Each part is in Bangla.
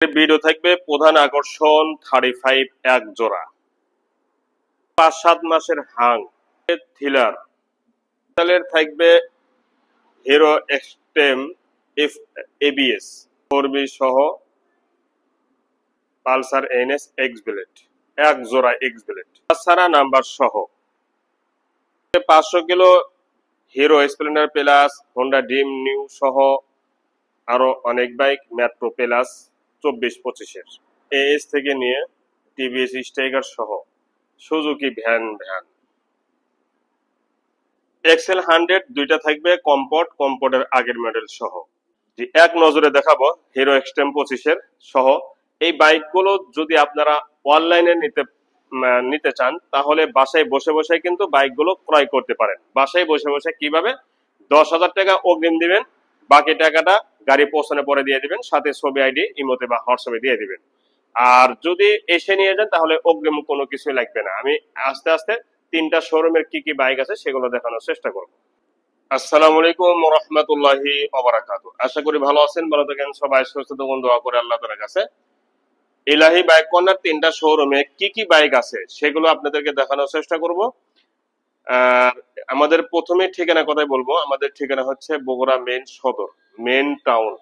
ভিডিও থাকবে প্রধান আকর্ষণ 35 এক জোড়া 5-7 মাসের হাং থ্রিলার থাকবে হিরো এক্সট্রিম এবিএস 4বি সহ পালসার এনএস এক্স ব্লেড এক জোড়া এক্স ব্লেড তাছাড়া নাম্বার সহ 500 kilo hero Splendor plus Honda dream new সহ আরো অনেক বাইক মেট্রো প্লাস 24-25 এর এএস থেকে নিয়ে টিভিএস স্ট্রাইকার সহ সুজুকি ভ্যান এক্সেল 100 দুইটা থাকবে কম্পোর্টের আগের মডেল সহ এক নজরে দেখাবো হিরো এক্সট্রিম 25 এর সহ এই বাইকগুলো যদি আপনারা অনলাইনে নিতে চান তাহলে বাসায় বসে বসে কিন্তু বাইকগুলো ক্রয় করতে পারেন। বাসায় বসে বসে কিভাবে 10,000 টাকা অগ্রিম দিবেন, বাকি টাকাটা গাড়ি পৌঁছানোর পরে দিয়ে দিবেন, সাথে ছবি আইডি ইমোতে বা হোয়াটসঅ্যাপে দিয়ে দিবেন। আর যদি এসে নিয়ে যান তাহলে অগ্রিম কোনো কিছুই লাগবে না। আমি আস্তে আস্তে 3টা শোরুমের কি কি বাইক আছে সেগুলো দেখানোর চেষ্টা করব। আসসালামু আলাইকুম ওয়া রাহমাতুল্লাহি ওয়া বারাকাতুহু। আশা করি ভালো আছেন, ভালো থাকেন, সবাই সুস্থ থাকুন, দোয়া করে আল্লাহ তাআলার কাছে। ইলাহি বাইক কর্নার 3টা শোরুমে কি কি বাইক আছে সেগুলো আপনাদেরকে দেখানোর চেষ্টা করব। আর আমাদের প্রথমে ঠিকানা কথাই বলবো। আমাদের ঠিকানা হচ্ছে বগুড়া মেইন সদর, মেইন টাউন,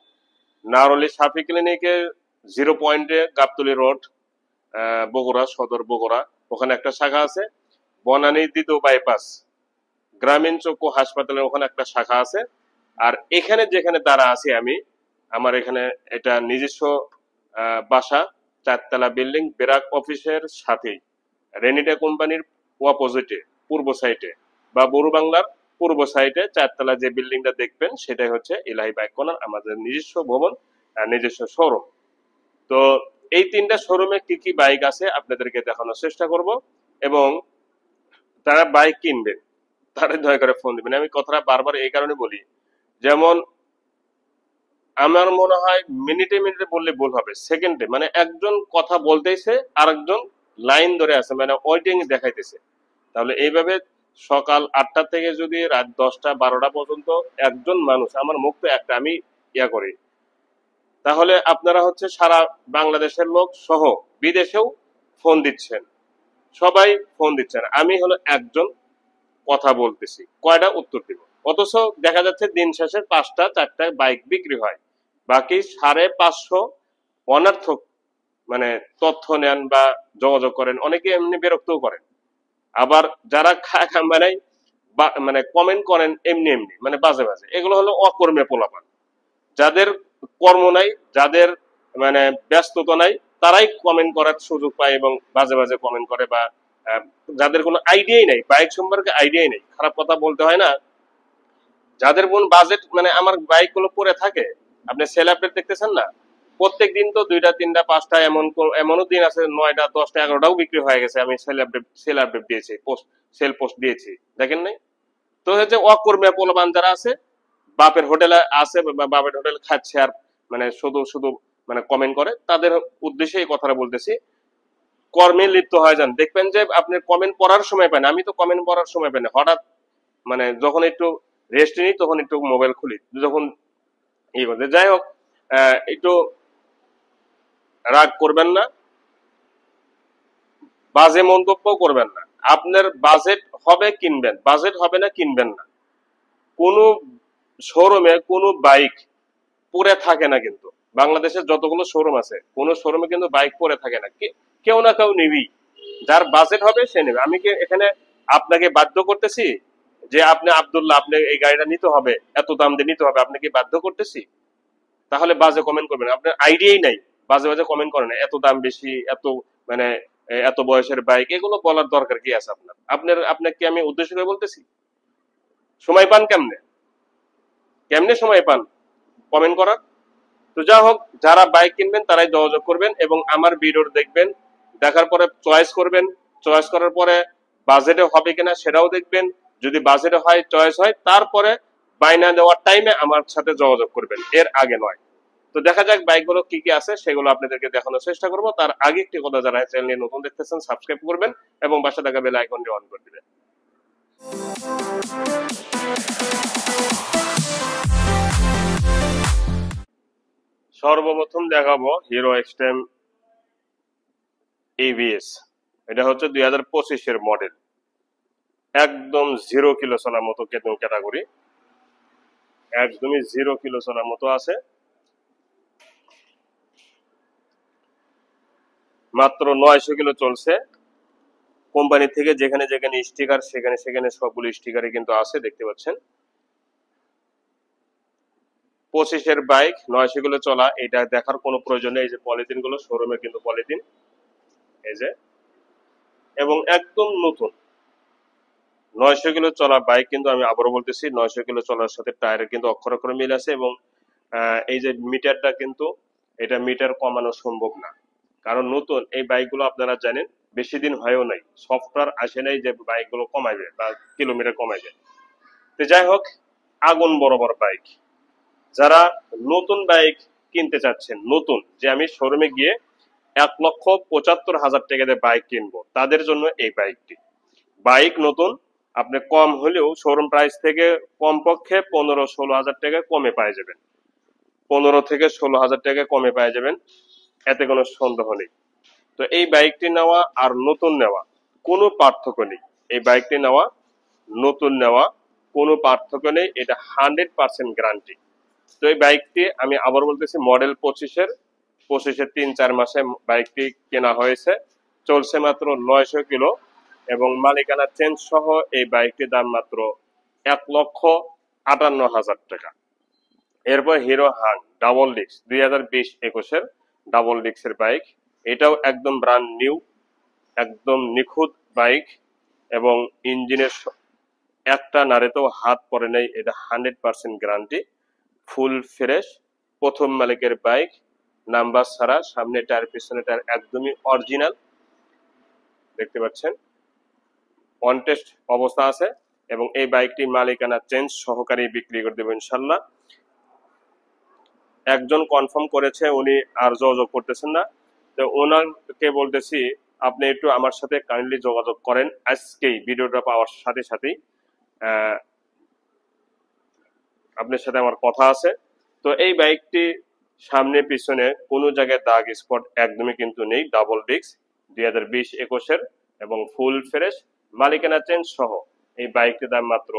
নারলি সাফি ক্লিনিকের 0 পয়েন্টে গাবতলী রোড, বগুড়া সদর বগুড়া। ওখানে একটা শাখা আছে। বনানী দ্বিতীয় বাইপাস গ্রামীণ চক্ষু হাসপাতালের ওখানে একটা শাখা আছে। আর এখানে যেখানে দাঁড়া আছি আমি, আমার এখানে এটা নিজস্ব বাসা, 4তলা বিল্ডিং, বেরাক অফিসের সাথেই রেনিটা কোম্পানির অপোজিটে পূর্ব সাইডে বা বড় বাংলার পূর্ব সাইডে 4তলা যে বিল্ডিংটা দেখবেন সেটাই হচ্ছে ইলাহি বাইক কর্নার, আমাদের নিজস্ব ভবন, নিজস্ব শোরুম। তো এই 3টা শোরুমে কি কি বাইক আছে আপনাদেরকে দেখানোর চেষ্টা করব এবং তারা বাইক কিনবেন তারা দয়া করে ফোন দিবেন। আমি কথাটা বারবার এই কারণে বলি, যেমন আমার মনে হয় মিনিটে বললে ভুল হবে, সেকেন্ডে, মানে একজন কথা বলতেছে আরেকজন লাইন ধরে আছে, মানে ওয়েটিং দেখাইতেছে। তাহলে এইভাবে সকাল 8টা থেকে যদি রাত 10টা 12টা পর্যন্ত একজন মানুষ, আমার মুখ তো একটা, আমি করি, তাহলে আপনারা হচ্ছে সারা বাংলাদেশের লোক সহ বিদেশেও ফোন দিচ্ছেন, সবাই ফোন দিচ্ছেন, আমি হলো একজন কথা বলতেছি, কয়টা উত্তর দিব। অথচ দেখা যাচ্ছে দিন শেষে 5টা 4টা বাইক বিক্রি হয়, বাকি 550 অনর্থক মানে তথ্য নেন বা যোগাযোগ করেন, অনেকে এমনি বিরক্তও করেন। আবার যারা মানে কমেন্ট করেন এমনি মানে বাজে বাজে, এগুলো হলো অকর্মে পোলাপান। যাদের কর্ম নাই, যাদের মানে ব্যস্ততা নাই, তারাই কমেন্ট করার সুযোগ পায় এবং বাজে বাজে কমেন্ট করে, বা যাদের কোনো আইডিয়াই নাই, বাইক সম্পর্কে আইডিয়াই নেই, খারাপ কথা বলতে হয় না। যাদের কোন বাজেট, মানে আমার বাইক গুলো পরে থাকে, আপনি সেল আপডেট দেখতেছেন না, প্রত্যেক দিন তো 2টা 3টা 5টা, এমনও দিন আছে 9টা 10টা 11টাও বিক্রি হয়ে গেছে, আমি সেল আপডেট দিয়েছি, সেল পোস্ট দিয়েছি, দেখেন নাই? তো হচ্ছে অকর্মী পোলাপান যারা আছে, বাপের হোটেলে আছে বা বাপের হোটেল খাচ্ছে আর মানে শুধু শুধু মানে কমেন্ট করে, তাদের উদ্দেশ্যে এই কথাটা বলতেছি। কর্মে লিপ্ত হয়ে যান, দেখবেন যে আপনি কমেন্ট পড়ার সময় পান। আমি তো কমেন্ট পড়ার সময় পাই না, হঠাৎ মানে যখন একটু রেস্ট নিই তখন একটু মোবাইল খুলি, যখন এই বলতে। যাই হোক, একটু রাগ করবেন না, বাজে মন্তব্য করবেন না। আপনার বাজেট হবে কিনবেন, বাজেট হবে না কিনবেন না। কোনো শোরুমে কোনো বাইক পরে থাকে না, কিন্তু বাংলাদেশের যতগুলো শোরুম আছে কোনো শোরুমে কিন্তু বাইক পরে থাকে না, কেউ না কেউ নিবি, যার বাজেট হবে সে নেবে। আমি কি এখানে আপনাকে বাধ্য করতেছি যে আপনি আব্দুল্লাহ, আপনি এই গাড়িটা নিতে হবে, এত দাম দিয়ে নিতে হবে, আপনি কি বাধ্য করতেছি? তাহলে বাজে কমেন্ট করবেন, আপনার আইডিয়াই নাই, বাজে বাজে কমেন্ট করেন, এত দাম বেশি, এত মানে এত বয়সের বাইক, এগুলো বলার দরকার কি আছে আপনাকে আমি উদ্দেশ্য করে বলতেছি? সময় পান কেমনে কেমনে সময় পান কমেন্ট করার? তো যা হোক, যারা বাইক কিনবেন তারাই যোগাযোগ করবেন এবং আমার ভিডিও দেখবেন, দেখার পরে চয়েস করবেন, চয়েস করার পরে বাজেটে হবে কিনা সেটাও দেখবেন। যদি বাজেটে হয়, চয়েস হয়, তারপরে বাইনা দেওয়ার টাইমে আমার সাথে যোগাযোগ করবেন, এর আগে নয়। তো দেখা যাক বাইকগুলো কি কি আছে সেগুলো আপনাদেরকে দেখানোর চেষ্টা করব। তার আগে একটি কথা, যারা চ্যানেলে নতুন দেখতেছেন সাবস্ক্রাইব করবেন এবং পাশে থাকা বেল আইকনটি অন করে দিবেন। সর্বপ্রথম দেখাবো হিরো এক্সট্রিম এবিএস। এটা হচ্ছে 2025-এর মডেল, একদম 0 কিলো চলার মতো ক্যাটাগরি, একদমই 0 কিলো চলার মতো আছে। মাত্র 900 কিলো চলছে। কোম্পানি থেকে যেখানে যেখানে স্টিকার সেখানে সেখানে সবগুলো স্টিকারই কিন্তু আছে, দেখতে পাচ্ছেন। 25-এর বাইক 900 কিলো চলা, এটা দেখার কোনো প্রয়োজন নেই। এই যে পলিথিন গুলো, শোরুমে কিন্তু পলিথিন, এই যে, এবং একদম নতুন 900 কিলো চলা বাইক। কিন্তু আমি আবারও বলতেছি, 900 কিলো চলার সাথে টায়ারের কিন্তু অক্ষর অক্ষরে মিল আছে। এবং এই যে মিটারটা, কিন্তু এটা মিটার কমানো সম্ভব না, কারণ নতুন এই বাইকগুলো আপনারা জানেন বেশি দিন হয়েও নাই, সফটওয়্যার আসে নাই যে বাইকগুলো কমাইবে বা কিলোমিটার কমাইবে। তো যাই হোক, আগুন বরাবর বাইক। যারা নতুন বাইক কিনতে চাচ্ছেন, নতুন, যে আমি শোরুমে গিয়ে 1,75,000 টাকা দিয়ে বাইক কিনবো, তাদের জন্য এই বাইকটি। বাইক নতুন, আপনি কম হলেও শোরুম প্রাইস থেকে কমপক্ষে 15-16 হাজার টাকা কমে পাই যাবেন, 15 থেকে 16 হাজার টাকা কমে পাই যাবেন, এতে কোনো সন্দেহ নেই। তো এই বাইকটি নেওয়া আর নতুন নেওয়া কোনো পার্থক্য নেই। এই বাইকটি নেওয়া, নতুন নেওয়া কোনো পার্থক্য নেই, এটা 100% গ্যারান্টি। তো এই বাইকটি আমি আবার বলতেছি, মডেল 25-এর 3-4 মাসে বাইকটি কেনা হয়েছে, চলছে মাত্র 900 কিলো, এবং মালিকানা চেঞ্জ সহ এই বাইকটির দাম মাত্র 1,58,000 টাকা। এরপর হিরো হাং ডাবল ডিস্ক 2020-21-এর ডাবল ডিস্কের বাইক, এটাও একদম ব্র্যান্ড নিউ, একদম নিখুঁত বাইক, এবং ইঞ্জিনের একটা নাড়েতেও হাত পড়ে নাই, এটা 100% গ্যারান্টি, ফুল ফ্রেশ, প্রথম মালিকের বাইক, নাম্বার ছাড়া, সামনে টায়ার পিছনে টায়ার একদমই অরিজিনাল, দেখতে পাচ্ছেন, অন টেস্ট অবস্থা আছে। এবং এই বাইকটি মালিকানা চেঞ্জ সহকারে বিক্রি করে দেবো ইনশাল্লাহ। একজন কনফার্ম করেছে, উনি আর যোগাযোগ করতেছেন না, তো ওনাকে বলতেছি আপনি একটু আমার সাথে কাইন্ডলি যোগাযোগ করেন আজকেই, ভিডিওটা পাওয়ার সাথে সাথেই আপনার সাথে আমার কথা আছে। তো এই বাইকটি সামনে পিছনে কোনো জায়গায় দাগ স্পট একদমই কিন্তু নেই, ডাবল ডিস্ক 2020-21-এর, এবং ফুল ফ্রেশ, মালিকানা চেঞ্জ সহ এই বাইকটির দাম মাত্র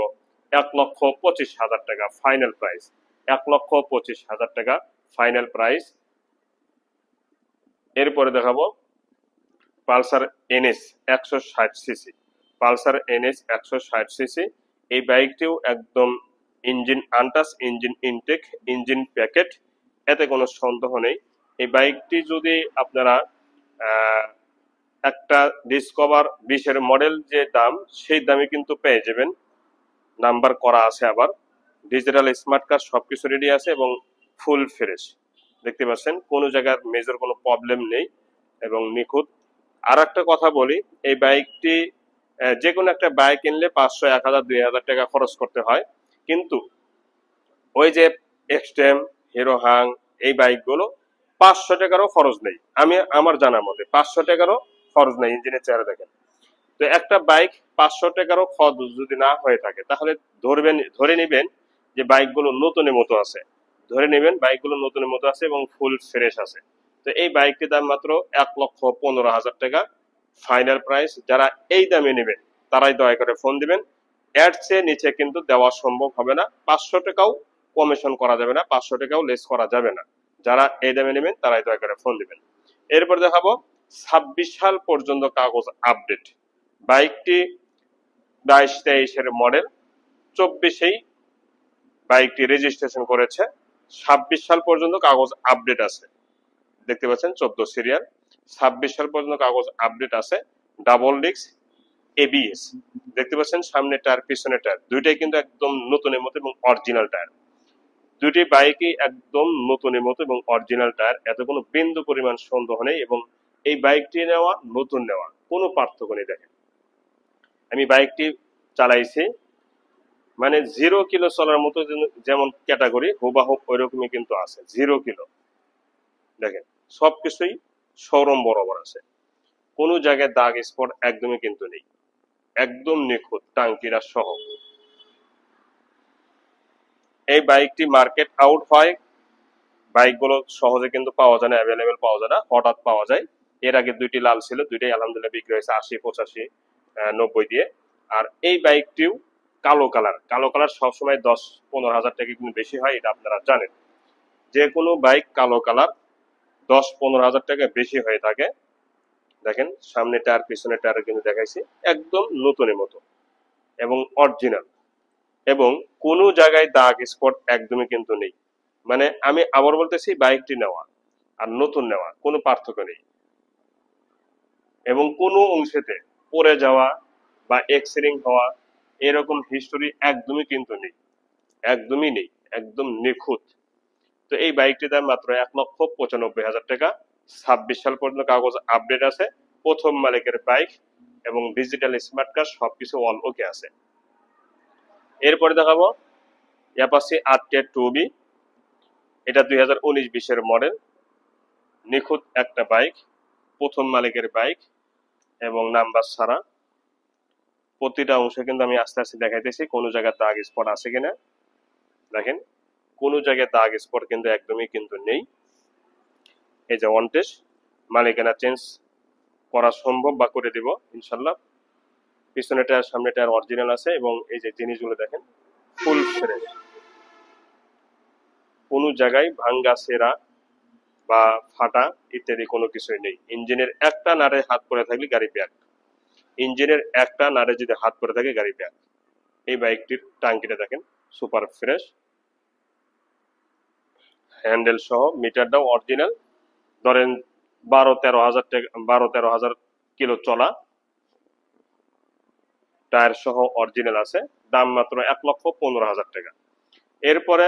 1,25,000 টাকা ফাইনাল প্রাইস, 1,25,000 টাকা ফাইনাল প্রাইস। এরপরে দেখাবো Pulsar NS 160 CC, Pulsar NS 160 CC. এই বাইকটিও একদম engine untouched, engine intact, engine packet, এতে কোনো সন্দেহ নেই। এই বাইকটি যদি আপনারা একটা ডিসকভার 20-এর মডেল যে দাম, সেই দামে কিন্তু পেয়ে যাবেন, নাম্বার করা আছে, আবার ডিজিটাল স্মার্ট কার্ড সবকিছু রেডি আছে, এবং ফুল ফ্রেশ, দেখতে পাচ্ছেন, কোনো জায়গার মেজর কোনো প্রবলেম নেই, এবং নিখুঁত। আর একটা কথা বলি, এই বাইকটি যে কোনো একটা বাইক কিনলে 500, 1,000, 2,000 টাকা খরচ করতে হয়, কিন্তু ওই যে এক্সট্রিম, হিরো হাং, এই বাইকগুলো 500 টাকারও খরচ নেই। আমি আমার জানার মতে 500 টাকারও খরচ নেই, ইঞ্জিনের চেহারা দেখেন। তো একটা বাইক 500 টাকারও খরচ যদি না হয়ে থাকে, তাহলে ধরে নেবেন যে বাইকগুলো নতুনের মতো আছে, ধরে নেবেন বাইকগুলো নতুনের মতো আছে এবং ফুল ফ্রেশ আছে। তো এই বাইকটির দাম মাত্র 1,15,000 টাকা ফাইনাল প্রাইস। যারা এই দামে নেবেন তারাই দয়া করে ফোন দিবেন, এর চেয়ে নিচে কিন্তু দেওয়া সম্ভব হবে না, 500 টাকাও কমিশন করা যাবে না, 500 টাকাও লেস করা যাবে না। যারা এই দামে নেবেন তারাই দয়া করে ফোন দিবেন। এরপর দেখাবো 26 সাল পর্যন্ত কাগজ আপডেট, বাইকটি 22-23-এর মডেল, 24-এই বাইকটি রেজিস্ট্রেশন করেছে, 26 সাল পর্যন্ত কাগজ আপডেট আছে, দেখতে পাচ্ছেন 14 সিরিয়াল, 26 সাল পর্যন্ত কাগজ আপডেট আছে, ডাবল ডিস্ক এবিএস, দেখতে পাচ্ছেন, সামনে টায়ার পিছনে টায়ার দুইটাই কিন্তু একদম নতুনের মতো এবং অরিজিনাল টায়ার, দুটি বাইকই একদম নতুনের মতো এবং অরিজিনাল টায়ার, এত কোনো বিন্দু পরিমাণ সন্দেহ নেই। এবং এই বাইকটি নেওয়া নতুন নেওয়া কোনো পার্থক্য নেই। দেখেন, আমি বাইকটি চালাইছি, মানে 0 কিলো চলার মতো যেমন ক্যাটাগরি হুবাহুব ওইরকমই কিন্তু আছে, 0 কিলো। দেখেন, সবকিছুই শোরুম বরাবর আছে, কোনো জায়গায় দাগ স্পট একদমই কিন্তু নেই, একদম নিখুঁত টাঙ্কিরা সহ। এই বাইকটি মার্কেট আউট হয় বাইকগুলো সহজে কিন্তু পাওয়া যায় না, অ্যাভেলেবেল পাওয়া যায় না, হঠাৎ পাওয়া যায়। এর আগে দুইটি লাল ছিল, দুইটাই আলহামদুলিল্লাহ বিক্রি হয়েছে 80, 85, 90 দিয়ে। আর এই বাইকটিও কালো কালার। কালো কালার সবসময় 10-15 হাজার টাকা কিন্তু বেশি হয়, এটা আপনারা জানেন। যে কোনো বাইক কালো কালার 10-15 হাজার টাকা বেশি হয়ে থাকে। দেখেন সামনে টায়ার পিছনে টায়ার কিন্তু দেখাইছি, একদম নতুনের মতো এবং অরিজিনাল, এবং কোনো জায়গায় দাগ স্পট একদমই কিন্তু নেই। মানে আমি আবার বলতেছি, বাইকটি নেওয়া আর নতুন নেওয়া কোনো পার্থক্য নেই, এবং কোনো অংশেতে পড়ে যাওয়া বা এক্সিডেন্ট হওয়া এরকম হিস্টোরি একদমই কিন্তু নেই, একদমই নেই, একদম নিখুঁত। তো এই বাইকটির দাম মাত্র 1,95,000 টাকা। 26 সাল পর্যন্ত কাগজ আপডেট আছে, প্রথম মালিকের বাইক এবং ডিজিটাল স্মার্ট কার্ড সবকিছু অল ওকে আছে। এরপরে দেখাবো অ্যাপাচি আরটিআর 2B। এটা 2019-20 মডেল, নিখুঁত একটা বাইক, প্রথম মালিকের বাইক এবং নাম্বার ছাড়া। প্রতিটা অংশে কিন্তু আমি আস্তে আস্তে দেখাইতেছি কোন জায়গায় দাগ স্পট আছে কিনা। দেখেন কোন জায়গায় দাগ স্পট কিন্তু একদমই কিন্তু নেই। এই যে ওয়ান টেস্ট, মালিকানা চেঞ্জ করা সম্ভব বা করে দিব ইনশাল্লাহ। পিছনে টায়ার সামনে টায়ার অরিজিনাল আছে, এবং এই যে জিনিসগুলো দেখেন ফুল ফ্রেশ, কোন জায়গায় ভাঙ্গা সেরা বা ফাটা ইত্যাদি কোনো কিছুই নেই। ইঞ্জিনের একটা নাড়ে হাত পরে থাকলে গাড়ি ব্যাক, ইঞ্জিনের একটা নাড়ে যদি হাত পরে থাকে গাড়ি ব্যাক। এই বাইকটির টাঙ্কিটা দেখেন সুপার ফ্রেশ, হ্যান্ডেল সহ, মিটারটাও অরিজিনাল। ধরেন 12-13 হাজার টাকা, 12-13 হাজার কিলো চলা, টায়ার সহ অরিজিনাল আছে। দাম মাত্র 1,15,000 টাকা। এরপরে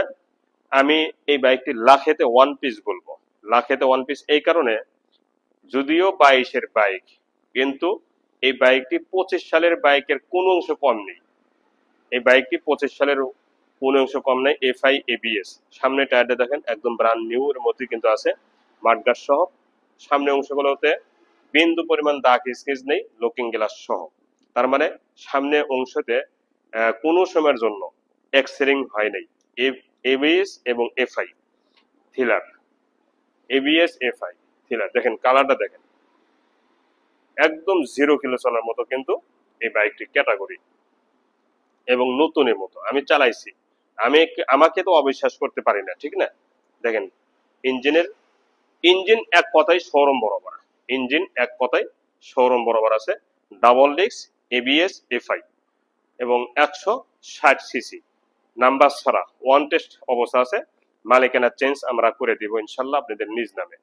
আমি এই বাইকটি লাখেতে ওয়ান পিস বলবো। লাখেতে ওয়ান পিস এই কারণে, যদিও 22-এর বাইক, কিন্তু এই বাইকটি 25 সালের বাইকের কোন অংশ কম নেই। এই বাইকটি 25 সালের কোন অংশ কম নেই। এফআই এবিএস, সামনে টায়ারটা দেখেন একদম ব্র্যান্ড নিউ এর মতোই কিন্তু আছে, মাডগার্ড সহ। সামনে অংশগুলোতে বিন্দু পরিমাণ দাগ স্কেচ নেই, লুকিং গ্লাস সহ। তার মানে সামনে অংশতে কোনো সময়ের জন্য এক্সেরিং হয় নাই। এবিএস এবং FI thriller, ABS FI thriller, দেখেন কালারটা দেখেন, একদম 0 কিলো চলার মতো কিন্তু এই বাইকটি ক্যাটাগরি, এবং নতুনের মতো। আমি চালাইছি, আমাকে তো অবিশ্বাস করতে পারি না, ঠিক না? দেখেন ইঞ্জিন এক কথায় শোরুম বরাবর, ইঞ্জিন এক কথায় শোরুম বরাবর আছে। ডাবল ডিস্ক, এবিএস এফআই এবং 160 সিসি, নাম্বার ছাড়া, ওয়ান টেস্ট অবস্থা আছে। মালিকানা চেঞ্জ আমরা করে দিব ইনশাল্লাহ আপনাদের নিজ নামে,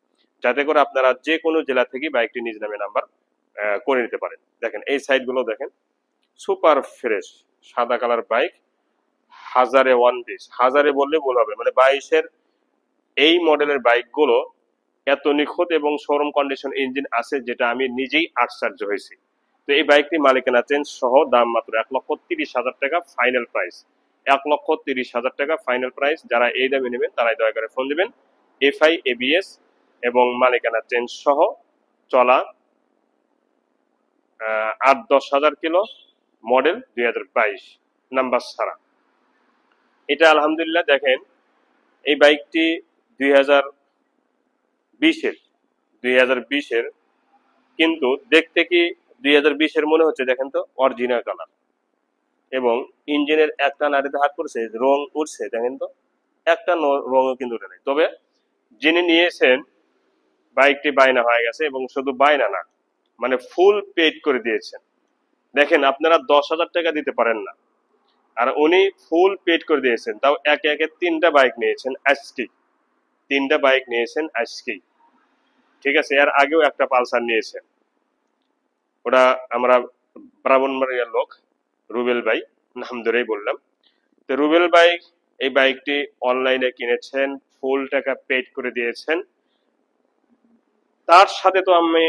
যাতে করে আপনারা যে কোনো জেলা থেকে বাইকটি নিজ নামে নাম্বার করে নিতে পারেন। দেখেন এই সাইড গুলো দেখেন সুপার ফ্রেশ, সাদা কালার বাইক, হাজারে ওয়ান পিস। হাজারে বললে ভুল হবে, মানে 22-এর এই মডেলের বাইকগুলো এত নিখুঁত এবং শোরুম কন্ডিশন ইঞ্জিন আছে, যেটা আমি নিজেই আশ্চর্য হয়েছি। তো এই বাইকটি মালিকানা চেঞ্জ সহ দাম মাত্র 1,30,000 টাকা ফাইনাল প্রাইস। 1,30,000 টাকা ফাইনাল প্রাইস। যারা এই দামে নেবেন তারাই দয়া করে ফোন দিবেন। এফআই এবিএস এবং মালিকানা চেঞ্জ সহ চলা 8-10 হাজার কিলো, মডেল 2022, নাম্বার ছাড়া। এটা আলহামদুলিল্লাহ দেখেন এই বাইকটি 2020-এর কিন্তু দেখতে কি 2020-এর মনে হচ্ছে? দেখেন তো অরিজিনাল কালার, এবং ইঞ্জিনের একটা নাড়িতে হাত পড়ছে, রং উঠছে দেখেন তো, একটা রঙও কিন্তু উঠে নাই। তবে যিনি নিয়েছেন বাইকটি বায়না হয়ে গেছে, এবং শুধু বায়না না, মানে ফুল পেড করে দিয়েছেন। দেখেন আপনারা 10,000 টাকা দিতে পারেন না, আর উনি ফুল পেড করে দিয়েছেন, তাও একে একে 3টা বাইক নিয়েছেন আজকেই, 3টা বাইক নিয়েছেন আজকেই, ঠিক আছে? এর আগেও একটা পালসার নিয়েছেন, ওটা আমরা ব্রাহ্মণবাড়িয়ার লোক রুবেল ভাই, নাম ধরেই বললাম। তো রুবেল ভাই এই বাইকটি অনলাইনে কিনেছেন, ফুল টাকা পেড করে দিয়েছেন। তার সাথে তো আমি,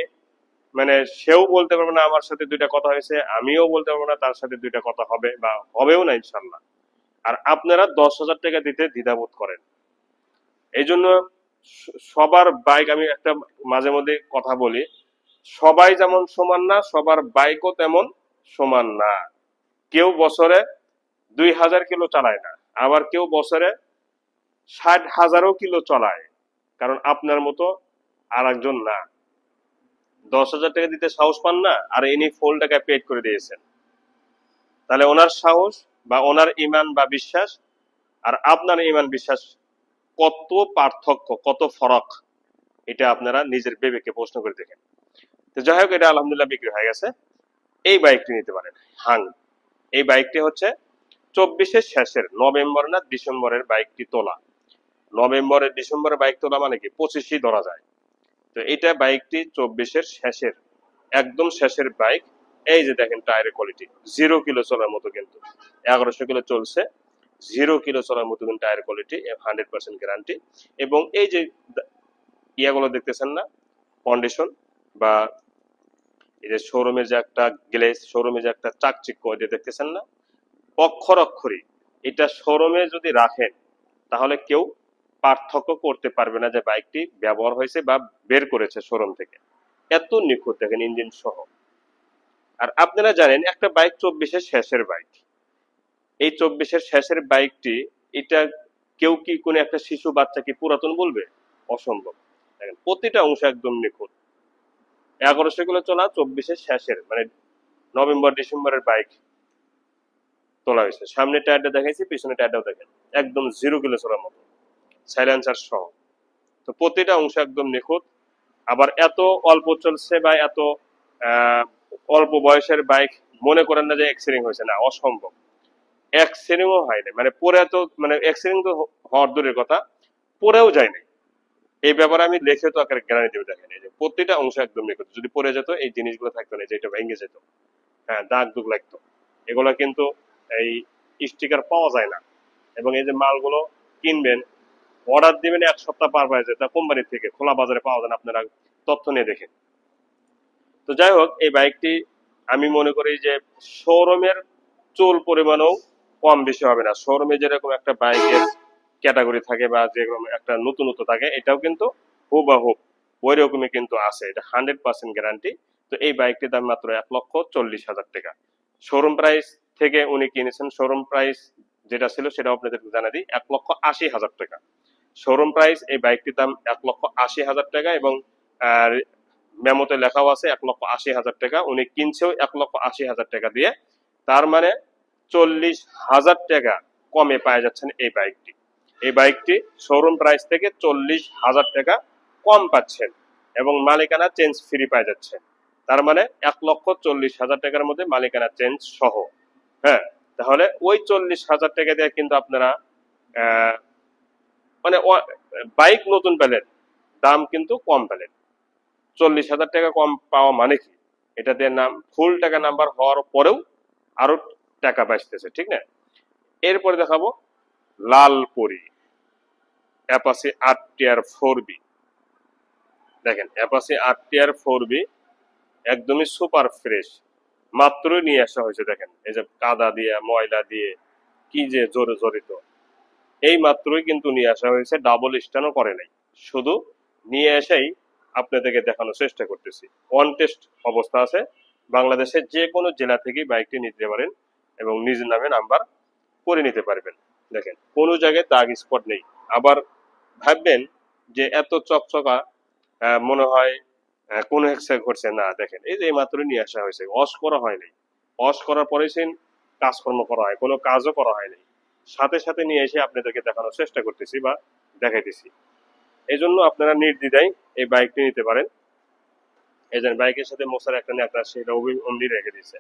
মানে সেও বলতে পারবো না আমার সাথে 2টা কথা হয়েছে, আমিও বলতে পারবো না তার সাথে 2টা কথা হবে বা হবেও না ইনশাল্লাহ। আর আপনারা 10,000 টাকা দিতে দ্বিধাবোধ করেন। এই জন্য সবার বাইক, আমি একটা মাঝে মধ্যে কথা বলি, সবাই যেমন সমান না, সবার বাইকও তেমন সমান না। কেউ বছরে 2,000 কিলো চালায় না, আবার কেউ বছরে 60,000 কিলো চালায়। কারণ আপনার মতো আর একজন না। 10,000 টাকা দিতে সাহস পান না, আর ইনি ফুল টাকা পেড করে দিয়েছেন। তাহলে ওনার সাহস বা ওনার ইমান বা বিশ্বাস আর আপনার ইমান বিশ্বাস কত পার্থক্য, কত ফরক, এটা আপনারা নিজের বিবেকে প্রশ্ন করে দেখেন। তো যাই হোক, এটা আলহামদুলিল্লাহ বিক্রি হয়ে গেছে। এই বাইকটি নিতে পারেন, হাং। এই বাইকটি হচ্ছে 24-এর শেষের, নভেম্বর না ডিসেম্বরের বাইকটি তোলা। নভেম্বরের ডিসেম্বরের বাইক তোলা মানে কি 25ই ধরা যায়। তো এটা বাইকটি 24-এর শেষের, একদম শেষের বাইক। এই যে দেখেন টায়ারের কোয়ালিটি, 0 কিলো চলার মতো, কিন্তু 1100 কিলো চলছে, 0 কিলো চলার মতো কিন্তু টায়ার কোয়ালিটি, 100% গ্যারান্টি। এবং এই যে ইয়াগুলো দেখতেছেন না, কন্ডিশন বা এই যে শোরুমের যে একটা গ্লেজ, শোরুমে যে একটা চাকচিক্য, এটা দেখতেছেন না, অক্ষর অক্ষরই। এটা শোরুমে যদি রাখেন তাহলে কেউ পার্থক্য করতে পারবে না যে বাইকটি ব্যবহার হয়েছে বা বের করেছে শোরুম থেকে। এত নিখুঁত দেখেন ইঞ্জিন সহ। আর আপনারা জানেন একটা বাইক 24-এর শেষের বাইক, এই 24-এর শেষের বাইকটি, এটা কেউ কি কোনো একটা শিশু বাচ্চাকে পুরাতন বলবে? অসম্ভব। দেখেন প্রতিটা অংশ একদম নিখুঁত। 1100 কিলো চলা 24-এর শেষের, মানে নভেম্বর ডিসেম্বরের বাইক তোলা হয়েছে। সামনে টায়ারটা দেখাইছি, পিছনে টায়ারটাও দেখেন, একদম 0 কিলো চলার মতো, সাইলেন্সার সহ। তো প্রতিটা অংশ একদম নিখুঁত। আবার এত অল্প চলছে বা এত আহ, অল্প বয়সের বাইক, মনে করেন না যে অ্যাক্সিডেন্ট হয়েছে, না, অসম্ভব। অ্যাক্সিডেন্টও হয়নি, মানে পরে তো, মানে অ্যাক্সিডেন্ট তো হওয়ার দূরের কথা, পরেও যায়নি। এই ব্যাপারে আমি লিখিত আকারে গ্যারান্টি দেবো। দেখেন এই যে প্রতিটা অংশ একদম নিখুঁত। যদি পরে যেত এই জিনিসগুলো থাকতো না, যেটা ভেঙে যেত, হ্যাঁ, দাগ দুগ লাগতো, এগুলো কিন্তু এই স্টিকার পাওয়া যায় না। এবং এই যে মালগুলো কিনবেন, অর্ডার দিবেন, 1 সপ্তাহ পার হয়ে যায়, তা কোম্পানি থেকে খোলা বাজারে পাওয়া যায় না, আপনারা তথ্য নিয়ে দেখেন। তো যাই হোক, এই বাইকটি আমি মনে করি যে শোরুমের চুল পরিমাণও কম বেশি হবে না। শোরুমে যেরকম একটা বাইকের ক্যাটাগরি থাকে বা যেরকম একটা নতুনত্ব থাকে, এটাও কিন্তু হুবাহুব ওই রকমই কিন্তু আছে। এটা 100% গ্যারান্টি। তো এই বাইকটির দাম মাত্র 1,40,000 টাকা। শোরুম প্রাইস থেকে উনি কিনেছেন, শোরুম প্রাইস যেটা ছিল সেটাও আপনাদেরকে জানা দিই, 1,80,000 টাকা শোরুম প্রাইস। এই বাইকটির দাম 1,80,000 টাকা। এবং মেমোতে লেখাও আছে 1,80,000 টাকা। উনি কিনছেও 1,80,000 টাকা দিয়ে। তার মানে 40,000 টাকা কমে পাওয়া যাচ্ছেন এই বাইকটি। এই বাইকটি শোরুম প্রাইস থেকে 40,000 টাকা কম পাচ্ছেন, এবং মালিকানা চেঞ্জ ফ্রি পাওয়া যাচ্ছে। তার মানে 1,40,000 টাকার মধ্যে মালিকানা চেঞ্জ সহ। হ্যাঁ, তাহলে ওই 40,000 টাকা দিয়ে কিন্তু আপনারা আহ, মানে বাইক নতুন পেলেন, দাম কিন্তু কম পেলেন। 40,000 টাকা কম পাওয়া মানে কি, এটাতে নাম ফুল টাকা নাম্বার হওয়ার পরেও আরো টাকা বাঁচতেছে, ঠিক না? এরপরে দেখাবো লালপুরি অ্যাপাসি 8 টিয়ার 4B। দেখেন অ্যাপাসি 8 টিয়ার 4B একদমই সুপার ফ্রেশ, মাত্রই নিয়ে আসা হয়েছে। দেখেন এই যে কাদা দিয়ে ময়লা দিয়ে কি যে জোরে জড়িত, এই মাত্রই কিন্তু নিয়ে আসা হয়েছে, ডাবল স্ট্যান্ডও করে নাই, শুধু নিয়ে এসেই আপনাদেরকে দেখানোর চেষ্টা করতেছি। অন টেস্ট অবস্থা আছে। বাংলাদেশের যে কোনো জেলা থেকেই বাইকটি নিতে পারেন এবং নিজের নামে নাম্বার করে নিতে পারবেন। দেখেন কোনো জায়গায় দাগ স্পট নেই। আবার ভাববেন যে এত চকচকা, মনে হয় কোনো এক্সিডেন্ট ঘটছে না। দেখেন এই যে এই মাত্রই নিয়ে আসা হয়েছে, ওয়াশ করা হয়নি। ওয়াশ করার পরেই কাজকর্ম করা হয়, কোনো কাজও করা হয়নি। সাথে সাথে নিয়ে এসে আপনাদেরকে দেখানোর চেষ্টা করতেছি বা দেখাইতেছি। এই জন্য আপনারা নির্দ্বিধায় এই বাইকটি নিতে পারেন। এই যে বাইকের সাথে মোসার একটা নেতা, সেটা অমনি রেখে দিয়েছে,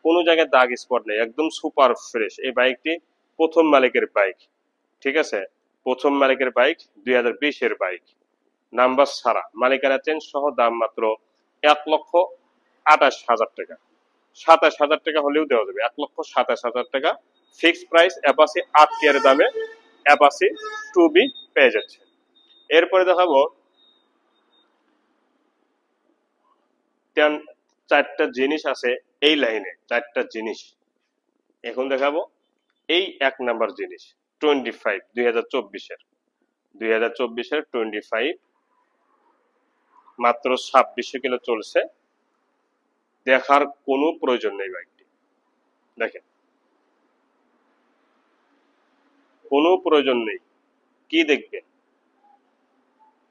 কোনো জায়গায় দাগ স্পট নেই, একদম সুপার ফ্রেশ। এই বাইকটি প্রথম মালিকের বাইক, ঠিক আছে, প্রথম মালিকের বাইক, 2020-এর বাইক, নাম্বার ছাড়া, মালিকানা চেঞ্জ সহ, দাম মাত্র 1,28,000 টাকা। 27,000 টাকা হলেও দেওয়া যাবে, 1,27,000 টাকা ফিক্সড প্রাইস। অ্যাপাসি 8 টিয়ার দামে অ্যাপাসি 2B পেয়ে যাচ্ছে। এরপরে দেখাবো 4টা জিনিস আছে এই লাইনে, 4টা জিনিস এখন দেখাবো। এই 1 নাম্বার জিনিস 25, 2024-এর, 25 মাত্র 2600 কিলো চলছে। দেখার কোনো প্রয়োজন নেই বাইকটি, দেখেন কোনো প্রয়োজন নেই। কি দেখবেন,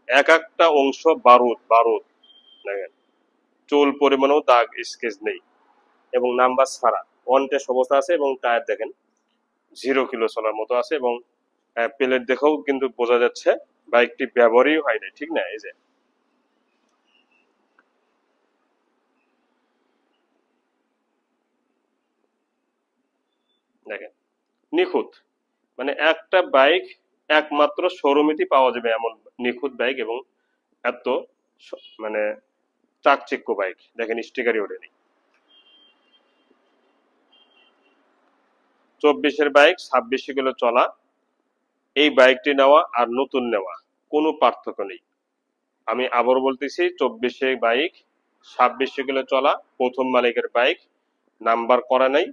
এক একটা অংশ বারুদ বারুদ, দেখেন চুল পরিমাণেও দাগ স্কেচ নেই এবং নাম্বার ছাড়া ওয়ান টেস্ট অবস্থা আছে এবং টায়ার দেখেন 0 কিলো চলার মতো আছে এবং প্লেট দেখেও কিন্তু বোঝা যাচ্ছে বাইকটি ব্যবহারই হয় নাই, ঠিক না? এই যে দেখেন নিখুঁত, মানে একটা বাইক একমাত্র শোরুমেতেই পাওয়া যাবে এমন নিখুঁত বাইক এবং এত মানে চাকচিক্য বাইক। দেখেন স্টিকারই ওঠেনি। 24-এর বাইক 26 কিলো চলা, এই বাইকটি নেওয়া আর নতুন নেওয়া কোনো পার্থক্য নেই। আমি আবার বলতেছি 24-এর বাইক 26 কিলো চলা, প্রথম মালিকের বাইক, নাম্বার করা নাই।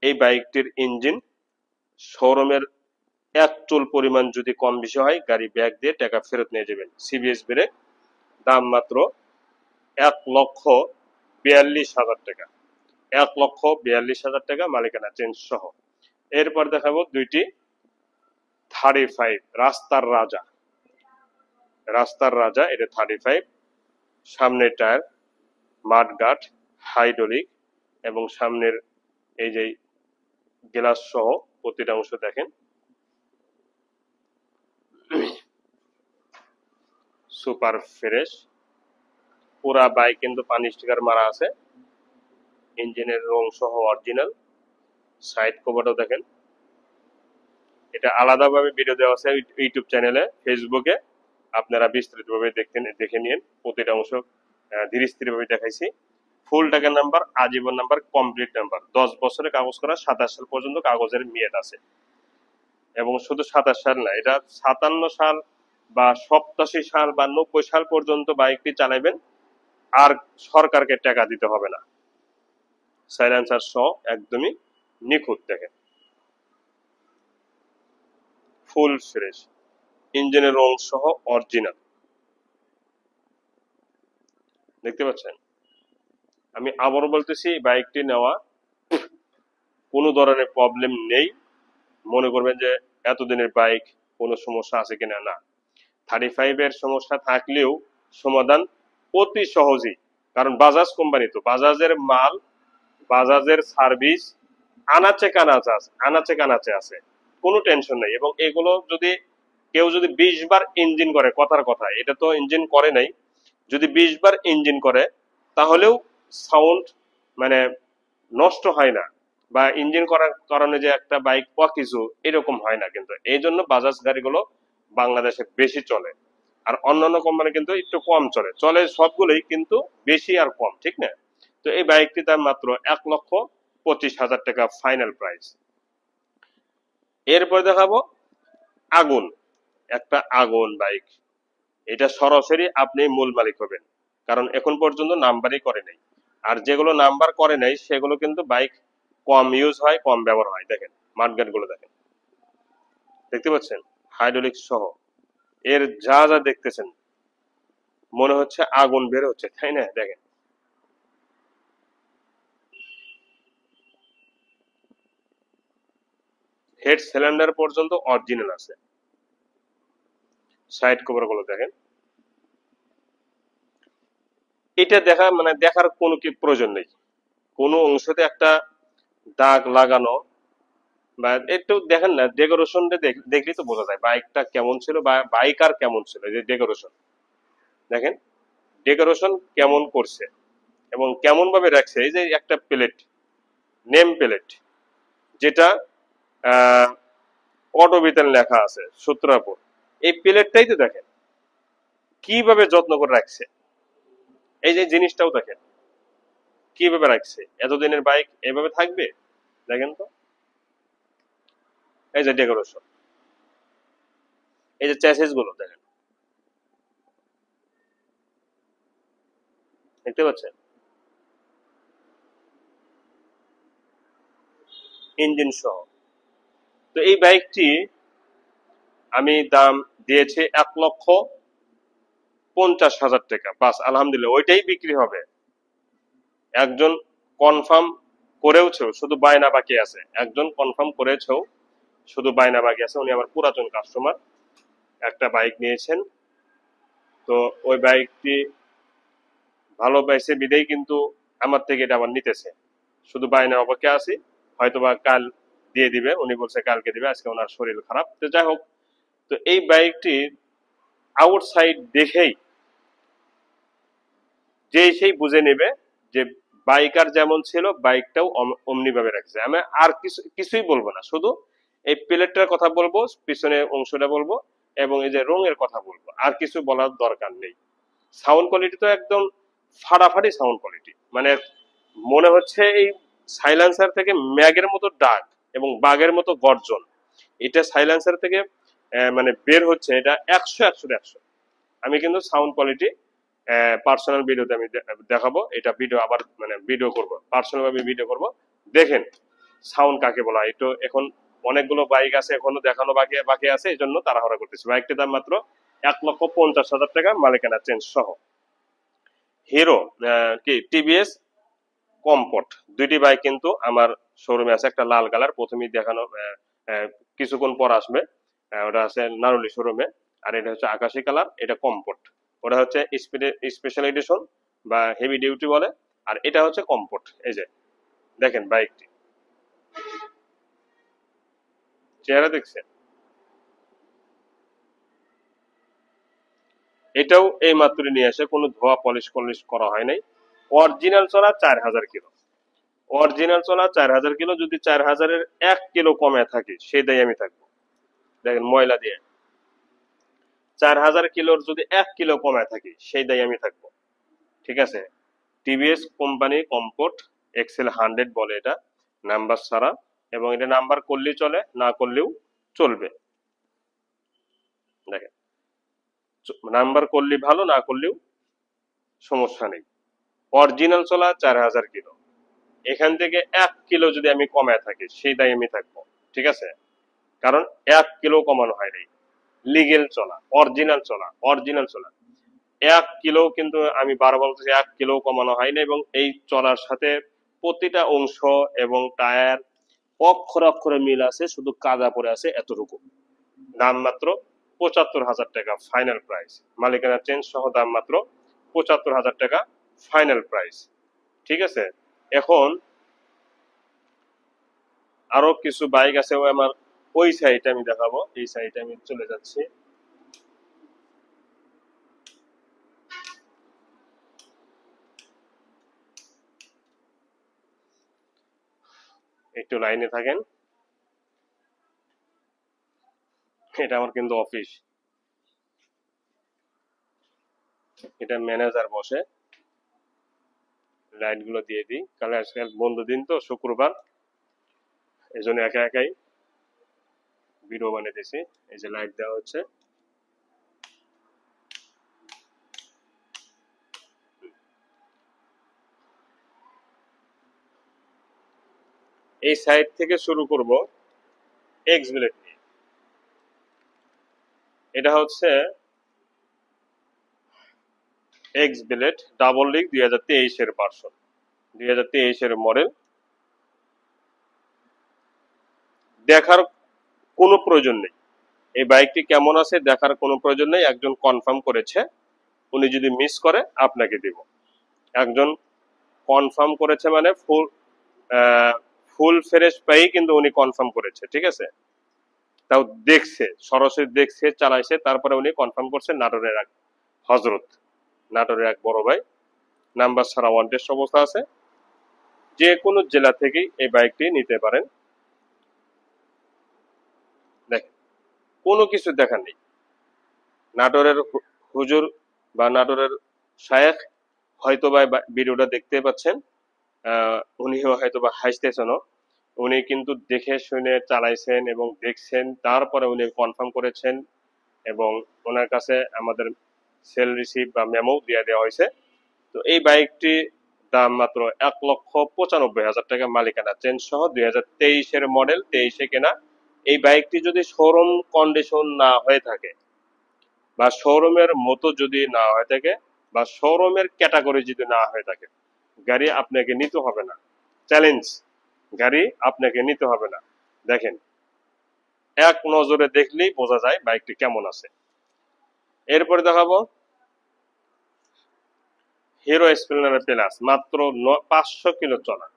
এই বাইকটির ইঞ্জিন শোরুমের এক চুল পরিমাণ যদি কম বেশি হয় গাড়ি ব্যাগ দিয়ে টাকা ফেরত নিয়ে যাবেন। সিবিএস ব্রেক, দাম মাত্র 1,42,000 টাকা। 1,42,000 টাকা মালিকানা চেঞ্জ সহ। এরপর দেখাবো দুইটি 35 রাস্তার রাজা। রাস্তার রাজা, এটা 35, সামনের টায়ার মাডগার্ড হাইড্রোলিক এবং সামনের এই যে গ্লাস সহ প্রতিটা অংশ দেখেন সুপার ফ্রেশ। পুরা বাইক কিন্তু পানি স্টিকার মারা আছে, ইঞ্জিনের রং সহ অরিজিনাল। সাইড কভারটাও দেখেন, এটা আলাদাভাবে ভিডিও দেওয়া আছে ইউটিউব চ্যানেলে, ফেসবুকে, আপনারা বিস্তারিতভাবে দেখে নিন। প্রতিটা অংশ ধীরে স্থির ভাবে দেখাইছি। ফুল টাকার নাম্বার, আজীবন নাম্বার, কমপ্লিট নাম্বার, 10 বছরের কাগজ করা, 27 সাল পর্যন্ত কাগজের মেয়াদ আছে। এবং শুধু 27 সাল না, এটা 57 সাল বা 87 সাল বা 90 সাল পর্যন্ত বাইকটি চালাবেন, আর সরকারকে টাকা দিতে হবে না। সাইলেন্সার সহ একদমই নিখুঁত, দেখেন ফুল ফ্রেশ, ইঞ্জিনের রং সহ অরিজিনাল, দেখতে পাচ্ছেন। আমি আবারও বলতেছি বাইকটি নেওয়া কোনো ধরনের প্রবলেম নেই। মনে করবেন যে এতদিনের বাইক কোনো সমস্যা আছে কিনা, না। 35-এর সমস্যা থাকলেও সমাধান অতি সহজেই, কারণ বাজাজ কোম্পানি তো, বাজাজের মাল, বাজাজের সার্ভিস আনাচে কানাচে আছে, আনাচে কানাচে আছে, কোনো টেনশন নেই। এবং এগুলো যদি কেউ যদি 20 বার ইঞ্জিন করে, কথার কথা, এটা তো ইঞ্জিন করে নাই, যদি 20 বার ইঞ্জিন করে তাহলেও সাউন্ড মানে নষ্ট হয় না, বা ইঞ্জিন করার কারণে যে একটা বাইক কিছু এরকম হয় না। কিন্তু এই জন্য বাজাজ গাড়িগুলো বাংলাদেশে বেশি চলে, আর অন্যান্য কোম্পানি কিন্তু একটু কম চলে, চলে সবগুলোই কিন্তু বেশি আর কম, ঠিক না? তো এই বাইকটির দাম মাত্র 1,25,000 টাকা ফাইনাল প্রাইস। এরপর দেখাবো আগুন, একটা আগুন বাইক। এটা সরাসরি আপনি মূল মালিক হবেন, কারণ এখন পর্যন্ত নাম্বারই করে নাই। আর যেগুলো নাম্বার করে নাই সেগুলো কিন্তু বাইক কম ইউজ হয়, কম ব্যবহার হয়। দেখেন মাঠগাট গুলো দেখেন, দেখতে পাচ্ছেন হাইড্রোলিক সহ। এর যা যা দেখতেছেন মনে হচ্ছে আগুন বের হচ্ছে, তাই না? দেখেন হেড সিলিন্ডার পর্যন্ত অরিজিনাল আছে। সাইড কভার গুলো দেখেন, এটা দেখা মানে দেখার কোনো কি প্রয়োজন নেই, কোনো অংশতে একটা দাগ লাগানো বা একটু দেখেন না, ডেকোরেশনটা দেখলেই তো বোঝা যায় বাইকটা কেমন ছিল বা বাইকার কেমন ছিল। যে ডেকোরেশন দেখেন, ডেকোরেশন কেমন করছে এবং কেমন ভাবে রাখছে। এই যে একটা প্লেট, নেম প্লেট, যেটা অটোবিতেন লেখা আছে সূত্রাপুর, এই প্লেটটাই তো দেখেন কিভাবে যত্ন করে রাখছে। এই যে জিনিসটাও দেখেন কিভাবে রাখছে। এতদিনের বাইক এভাবে থাকবে? দেখেন তো, এই যে ডেকোরেশন, এই যে চ্যাসিস গুলো দেখেন, দেখতে পাচ্ছেন ইঞ্জিন সহ। তো এই বাইকটি আমি দাম দিয়েছি 1,50,000 টাকা, বাস আলহামদুলিল্লাহ ওইটাই বিক্রি হবে। একজন কনফার্ম করেওছেও, শুধু বায়না বাকি আছে। একজন কনফার্ম করেছেও, শুধু বায়না বাকি আছে, উনি আমার পুরাতন কাস্টমার। একটা বাইক নিয়েছেন, তো ওই বাইকটি ভালো পাইছে বিদেই কিন্তু আমার থেকে এটা আবার নিতেছে, শুধু বায়নার অপেক্ষা আছি, হয়তোবা কাল দিয়ে দিবে, উনি বলছে কালকে দিবে, আজকে ওনার শরীর খারাপ। তো যাই হোক, তো এই বাইকটি আউটসাইড দেখেই যে সেই বুঝে নেবে যে বাইকার যেমন ছিল বাইকটাও অমনি ভাবে রাখছে। আমি আর কিছুই বলবো না, শুধু এই প্লেটটার কথা বলবো, পিছনের অংশটা বলবো, এবং এই যে রঙের কথা বলবো, আর কিছু বলার দরকার নেই। সাউন্ড কোয়ালিটি তো একদম ফাটাফাটি সাউন্ড কোয়ালিটি, মানে মনে হচ্ছে এই সাইলেন্সার থেকে ম্যাগের মতো ডাক এবং বাঘের মতো গর্জন, এটা সাইলেন্সার থেকে মানে বের হচ্ছে, এটা 100 আমি কিন্তু সাউন্ড কোয়ালিটি পার্সোনাল ভিডিওতে আমি দেখাবো, এটা ভিডিও আবার মানে ভিডিও করব, পার্সোনাল ভাবে ভিডিও করব, দেখেন সাউন্ড কাকে বলা হয়। তো এখন অনেকগুলো বাইক আছে এখনো দেখানো বাকি বাকি আছে, এই জন্য তাড়াহুড়া করতেছি। বাইকটির দাম মাত্র 1,50,000 টাকা, মালিকানা চেঞ্জ সহ। হিরো কি টিভিএস কমফোর্ট, দুইটি বাইক কিন্তু আমার শোরুমে আছে। একটা লাল কালার প্রথমেই দেখানো, কিছুক্ষণ পর আসবে, ওটা আছে নারুলি শোরুমে। আর এটা হচ্ছে আকাশি কালার, এটা কমফোর্ট। ওটা হচ্ছে স্পেশাল এডিশন বা হেভি ডিউটি বলে, আর এটা হচ্ছে কমফোর্ট। এই যে দেখেন বাইকটি, চেহারা দেখছেন, এটাও এই মাত্র নিয়ে আসে, কোনো ধোয়া পলিশ পলিশ করা হয় নাই। অরিজিনাল চলা 4,000 কিলো, অরিজিনাল চলা 4,000 কিলো। যদি 4,000-এর 1 কিলো কমে থাকে সেটাই আমি থাকবো। দেখেন ময়লা দিয়ে 4,000 কিলোর যদি 1 কিলো কমে থাকে সেইটাই আমি থাকবো, ঠিক আছে। টিভিএস কোম্পানি কমফোর্ট XL100 বলে এটা, নাম্বার ছাড়া, এবং এটা নাম্বার করলেই চলে, না করলেও চলবে। দেখেন নাম্বার করলে ভালো, না করলেও সমস্যা নেই। অরিজিনাল চলা 4,000 কিলো, এখান থেকে 1 কিলো যদি আমি কমায় থাকি সেইটাই আমি থাকবো, ঠিক আছে। কারণ 1 কিলো কমানো হয় নাই, লিগেল চলা, অরিজিনাল চলা, অরিজিনাল চলা 1 কিলো, কিন্তু আমি বারবার বলতেছি 1 কিলো কমানো হয় না। এবং এই চলার সাথে প্রতিটা অংশ এবং টায়ার অক্ষরে অক্ষরে মিল আছে, শুধু কাদা পড়ে আছে এতটুকু। দাম মাত্র 75,000 টাকা ফাইনাল প্রাইস, মালিকানা চেঞ্জ সহ দাম মাত্র 75,000 টাকা ফাইনাল প্রাইস, ঠিক আছে। এখন আরো কিছু বাইক আছে, ওই আমার ওই সাইডে আমি দেখাবো, এই সাইডে আমি চলে যাচ্ছি। একটু লাইনে থাকেন, এটা আমার কিন্তু অফিস, এটা ম্যানেজার বসে। লাইট গুলো দিয়ে দিই, কারণ আজকাল বন্ধ দিন তো, শুক্রবার, এই জন্য একা একাই ভিডিও বানাইতেছি। এই যে লাইট দেওয়া হচ্ছে, এই সাইড থেকে শুরু করব এক্স ব্লেড নিয়ে। এটা হচ্ছে এক্স ব্লেড ডাবল লিগ 2023-এর ভার্সন, 2023-এর মডেল। দেখার কোনো প্রয়োজন নেই এই বাইকটি কেমন আছে, দেখার কোনো প্রয়োজন নেই। একজন কনফার্ম করেছে, উনি যদি মিস করে আপনাকে দিব। একজন কনফার্ম করেছে মানে ফুল ফ্রেশ পাই, কিন্তু উনি কনফার্ম করেছে, ঠিক আছে। তাও দেখছে, সরাসরি দেখছে, চালাইছে, তারপরে উনি কনফার্ম করছে। নাটোরের এক হজরত, নাটোরের এক বড় ভাই, নাম্বার ছাড়া ওয়ান্টেড অবস্থা আছে। যে কোনো জেলা থেকেই এই বাইকটি নিতে পারেন। দেখেন কোনো কিছু দেখার নেই। নাটোরের হুজুর বা নাটোরের শায়েখ হয়তোবা ভিডিওটা দেখতে পাচ্ছেন, উনিও হয়তোবা হাসতেছেনও। উনি কিন্তু দেখে শুনে চালাইছেন এবং দেখছেন, তারপরে উনি কনফার্ম করেছেন, এবং ওনার কাছে আমাদের সেল রিসিভ বা মেমো দিয়ে দেওয়া হয়েছে। তো এই বাইকটি দাম মাত্র 1,95,000 টাকা, মালিকানা চেঞ্জ সহ, 2023-এর মডেল, 23-এ কেনা। এই বাইকটি যদি শোরুম কন্ডিশন না হয়ে থাকে বা শোরুমের মতো যদি না হয়ে থাকে বা শোরুমের ক্যাটাগরি যদি না হয়ে থাকে, গাড়ি আপনাকে নিতে হবে না। চ্যালেঞ্জ, গাড়ি আপনাকে নিতে হবে না। দেখেন এক নজরে দেখলেই বোঝা যায় বাইকটি কেমন আছে। এরপরে দেখাবো হিরো স্প্লেন্ডার প্লাস, মাত্র 500 কিলো চলা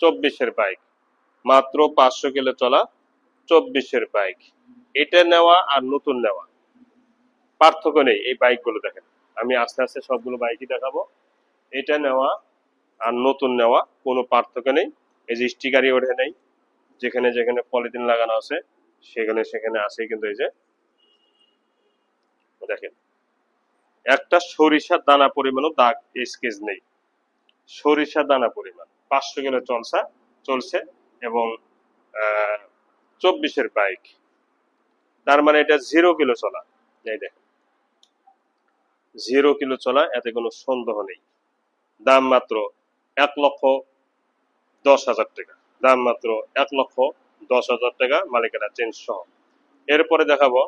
24-এর বাইক, মাত্র 500 কিলো চলা 24-এর বাইক। এটা নেওয়া আর নতুন নেওয়া পার্থক্য নেই। এই বাইকগুলো দেখেন, আমি আস্তে আস্তে সবগুলো বাইকই দেখাবো। এটা নেওয়া আর নতুন নেওয়া কোনো পার্থক্য নেই। এই যে স্টিকারই ওঠে নেই, যেখানে যেখানে পলিথিন লাগানো আছে সেখানে সেখানে আছে, কিন্তু এই যে দেখেন একটা সরিষার দানা পরিমাণও দাগ স্কেচ নেই। সরিষা দানা পরিমাণ 500 কিলো চলছে এবং 24-এর বাইক, তার মানে এটা 0 কিলো চলা। এই দেখেন 0 কিলো চলা, এতে কোনো সন্দেহ নেই। দাম মাত্র 1,10,000 টাকা, দাম মাত্র 1,10,000 টাকা, মালিকানা চেঞ্জ সহ। এরপরে দেখাবো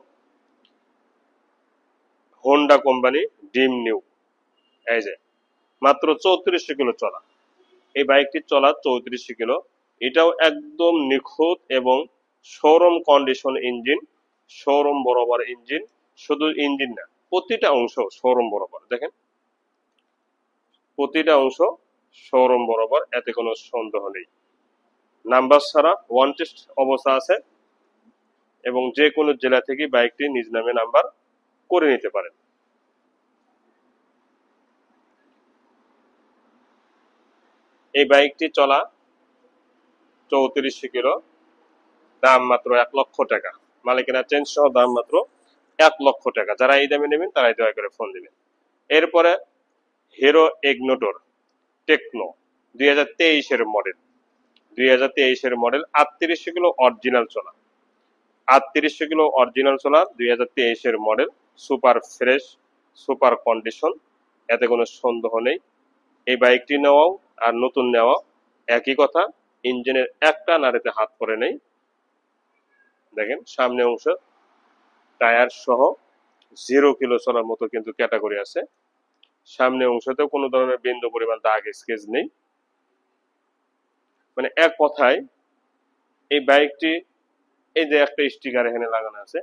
হোন্ডা কোম্পানি ডিম নিউ। এই যে মাত্র 3400 কিলো চলা, এই বাইকটি চলা 3400 কিলো। এটাও একদম নিখুঁত এবং শোরুম কন্ডিশন ইঞ্জিন, শোরুম বরাবর ইঞ্জিন। শুধু ইঞ্জিন না, প্রতিটা অংশ শোরুম বরাবর। দেখেন প্রতিটা অংশ শোরুম বরাবর, এতে কোনো সন্দেহ নেই। নাম্বার ছাড়া ওয়ান টেস্ট অবস্থা আছে এবং যে কোনো জেলা থেকে বাইকটি নিজ নামে নাম্বার করে নিতে পারেন। এই বাইকটি চলা 3400 কিলো, দাম মাত্র 1 লক্ষ টাকা, মালিকানা চেঞ্জ সহ দাম মাত্র 1 লক্ষ টাকা। যারা এই দামে নেবেন তারাই দয়া করে ফোন দিবেন। এরপরে হিরো ইগনোটর টেকনো 2023-এর মডেল, 2023-এর মডেল 3800 কিলো অরিজিনাল চলা, 3800 কিলো অরিজিনাল চলা 2023-এর model. Super fresh, super condition, এতে কোনো সন্দেহ নেই। এই বাইকটি নেওয়াও আর নতুন নেওয়া একই কথা। ইঞ্জিনের একটা নাড়িতে হাত পড়ে নেই। দেখেন সামনে অংশ টায়ার সহ 0 কিলো চলার মতো কিন্তু ক্যাটাগরি আছে। সামনে অংশতেও কোনো ধরনের বিন্দু পরিমাণ দাগ স্কেচ নেই। মানে এক কথায় এই বাইকটি, এই যে একটা স্টিকার এখানে লাগানো আছে,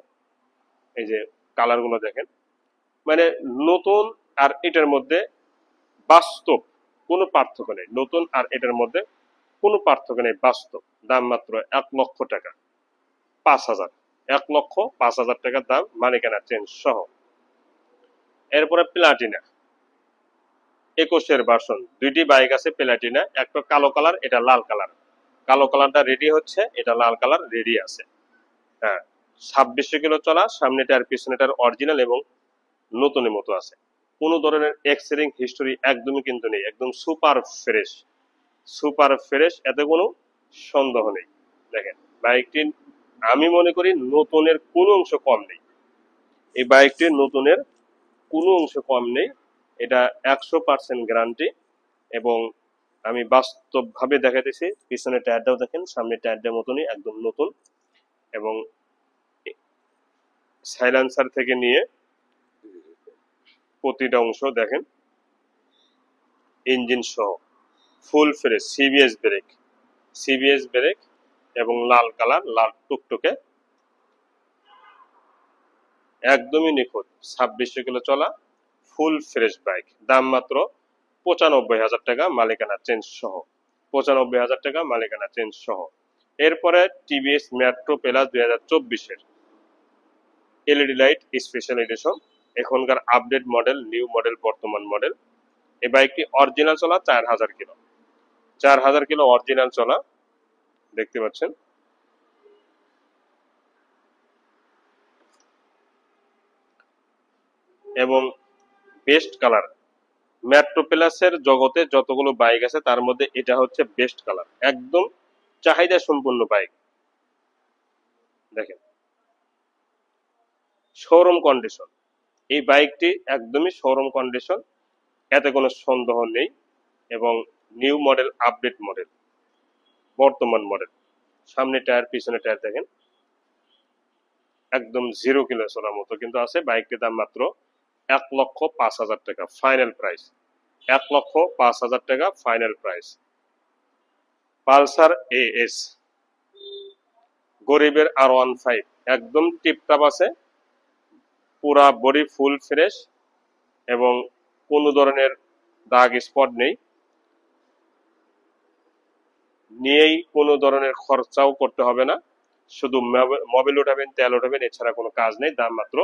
এই যে কালার গুলো দেখেন, মানে নতুন আর এটার মধ্যে বাস্তব কোনো পার্থক্য নেই। নতুন আর এটার মধ্যে কোনো পার্থক্য নেই, বাস্তব। দাম মাত্র 1 লক্ষ টাকা 5,000, 1,05,000 টাকার দাম, মালিকানা চেঞ্জ সহ। এরপরে প্লাটিনা 21-এর ভার্সন, দুইটি বাইক আছে প্লাটিনা, একটা কালো কালার, এটা লাল কালার। কালো কালারটা রেডি হচ্ছে, এটা লাল কালার রেডি আছে। হ্যাঁ 2600 কিলো চলা, সামনে টায়ার পিছনে টায়ার অরিজিনাল এবং নতুনের মতো আছে। কোনো ধরনের এক্সিডেন্ট হিস্টোরি একদমই কিন্তু নেই, একদম সুপার ফ্রেশ, সুপার ফ্রেশ, এতে কোনো সন্দেহ নেই। দেখেন বাইকটি আমি মনে করি নতুনের কোনো অংশ কম নেই। এই বাইকটির নতুনের কোনো অংশ কম নেই। এটা 100% গ্যারান্টি এবং আমি বাস্তবভাবে দেখাতেছি। পিছনের টায়ারটাও দেখেন, সামনের টায়ারটার মতনই একদম নতুন এবং সাইলেন্সার থেকে নিয়ে প্রতিটা অংশ দেখেন ইঞ্জিন সহ ফুল ফ্রেশ। সিবিএস ব্রেক এবং লাল কালার, লাল টুকটুকে, একদমই নিখুঁত। 2600 কিলো চলা ফুল ফ্রেশ বাইক, দাম মাত্র 95,000 টাকা, মালিকানা চেঞ্জ সহ। 95,000 টাকা, মালিকানা চেঞ্জ সহ। এরপরে টিভিএস মেট্রো প্লাস 2024-এর এলইডি লাইট স্পেশাল এডিশন, এখনকার আপডেট মডেল, নিউ মডেল, বর্তমান মডেল। এই বাইকটি অরিজিনাল চলা 4000 কিলো, 4000 কিলো অরিজিনাল চলা, দেখতে পাচ্ছেন। এবং বেস্ট কালার, মেট্রো প্লাসের জগতে যতগুলো বাইক আছে তার মধ্যে এটা হচ্ছে বেস্ট কালার, একদম চাহিদা সম্পন্ন বাইক। দেখেন শোরুম কন্ডিশন, এই বাইকটি একদমই শোরুম কন্ডিশন, এতে কোনো সন্দেহ নেই। এবং নিউ মডেল, আপডেট মডেল, বর্তমান মডেল। সামনে টায়ার পিছনে টায়ার দেখেন একদম 0 কিলো চলার মতো কিন্তু আছে। বাইকটির দাম মাত্র 1,05,000 টাকা, ফাইনাল প্রাইস 1,05,000 টাকা, ফাইনাল প্রাইস। পালসার এএস গরিবের R15, একদম টিপটাপ আছে, পুরা বডি ফুল ফ্রেশ এবং কোনো ধরনের দাগ স্পট নেই, নিয়েই কোনো ধরনের খরচাও করতে হবে না, শুধু মোবিল উঠাবেন, তেল উঠাবেন, এছাড়া কোনো কাজ নেই। দাম মাত্র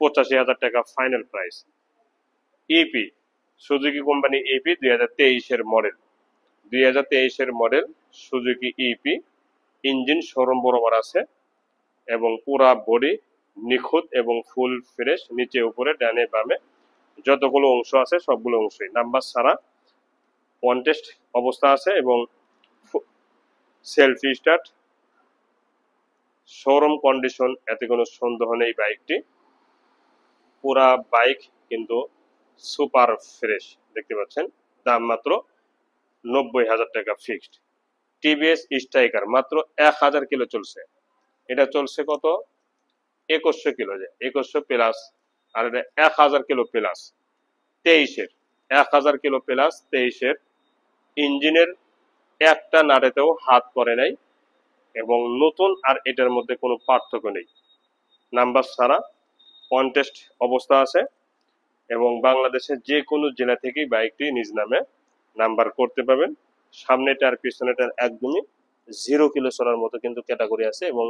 85,000 টাকা final price. EP Suzuki company EP 2023-এর মডেল, 2023-এর model Suzuki EP, engine showroom বরাবর আছে এবং পুরা বডি নিখুঁত এবং ফুল ফ্রেশ, নিচে উপরে ডানে বামে যতগুলো অংশ আছে সবগুলো অংশই নাম্বার ছাড়া ওয়ান টেস্ট অবস্থা আছে এবং সেলফি স্টার্ট, শোরুম কন্ডিশন, এতে কোনো সন্দেহ নেই। বাইকটি পুরা বাইক কিন্তু সুপার ফ্রেশ দেখতে পাচ্ছেন। দাম মাত্র 90,000 টাকা ফিক্সড। টিভিএস স্ট্রাইকার মাত্র 1000 কিলো চলছে, এটা চলছে কত 2100 কিলো, 2100 প্লাস, আর এটা 1000 কিলো প্লাস 23-এর, 1000 কিলো প্লাস 23-এর। ইঞ্জিনের একটা নাড়েতেও হাত পড়ে নাই এবং নতুন আর এটার মধ্যে কোনো পার্থক্য নেই। নাম্বার ছাড়া কন্টেস্ট অবস্থা আছে এবং বাংলাদেশের যে কোনো জেলা থেকেই বাইকটি নিজ নামে নাম্বার করতে পাবেন। সামনেটার পিছনেটার একদমই 0 কিলো চলার মতো কিন্তু ক্যাটাগরি আছে এবং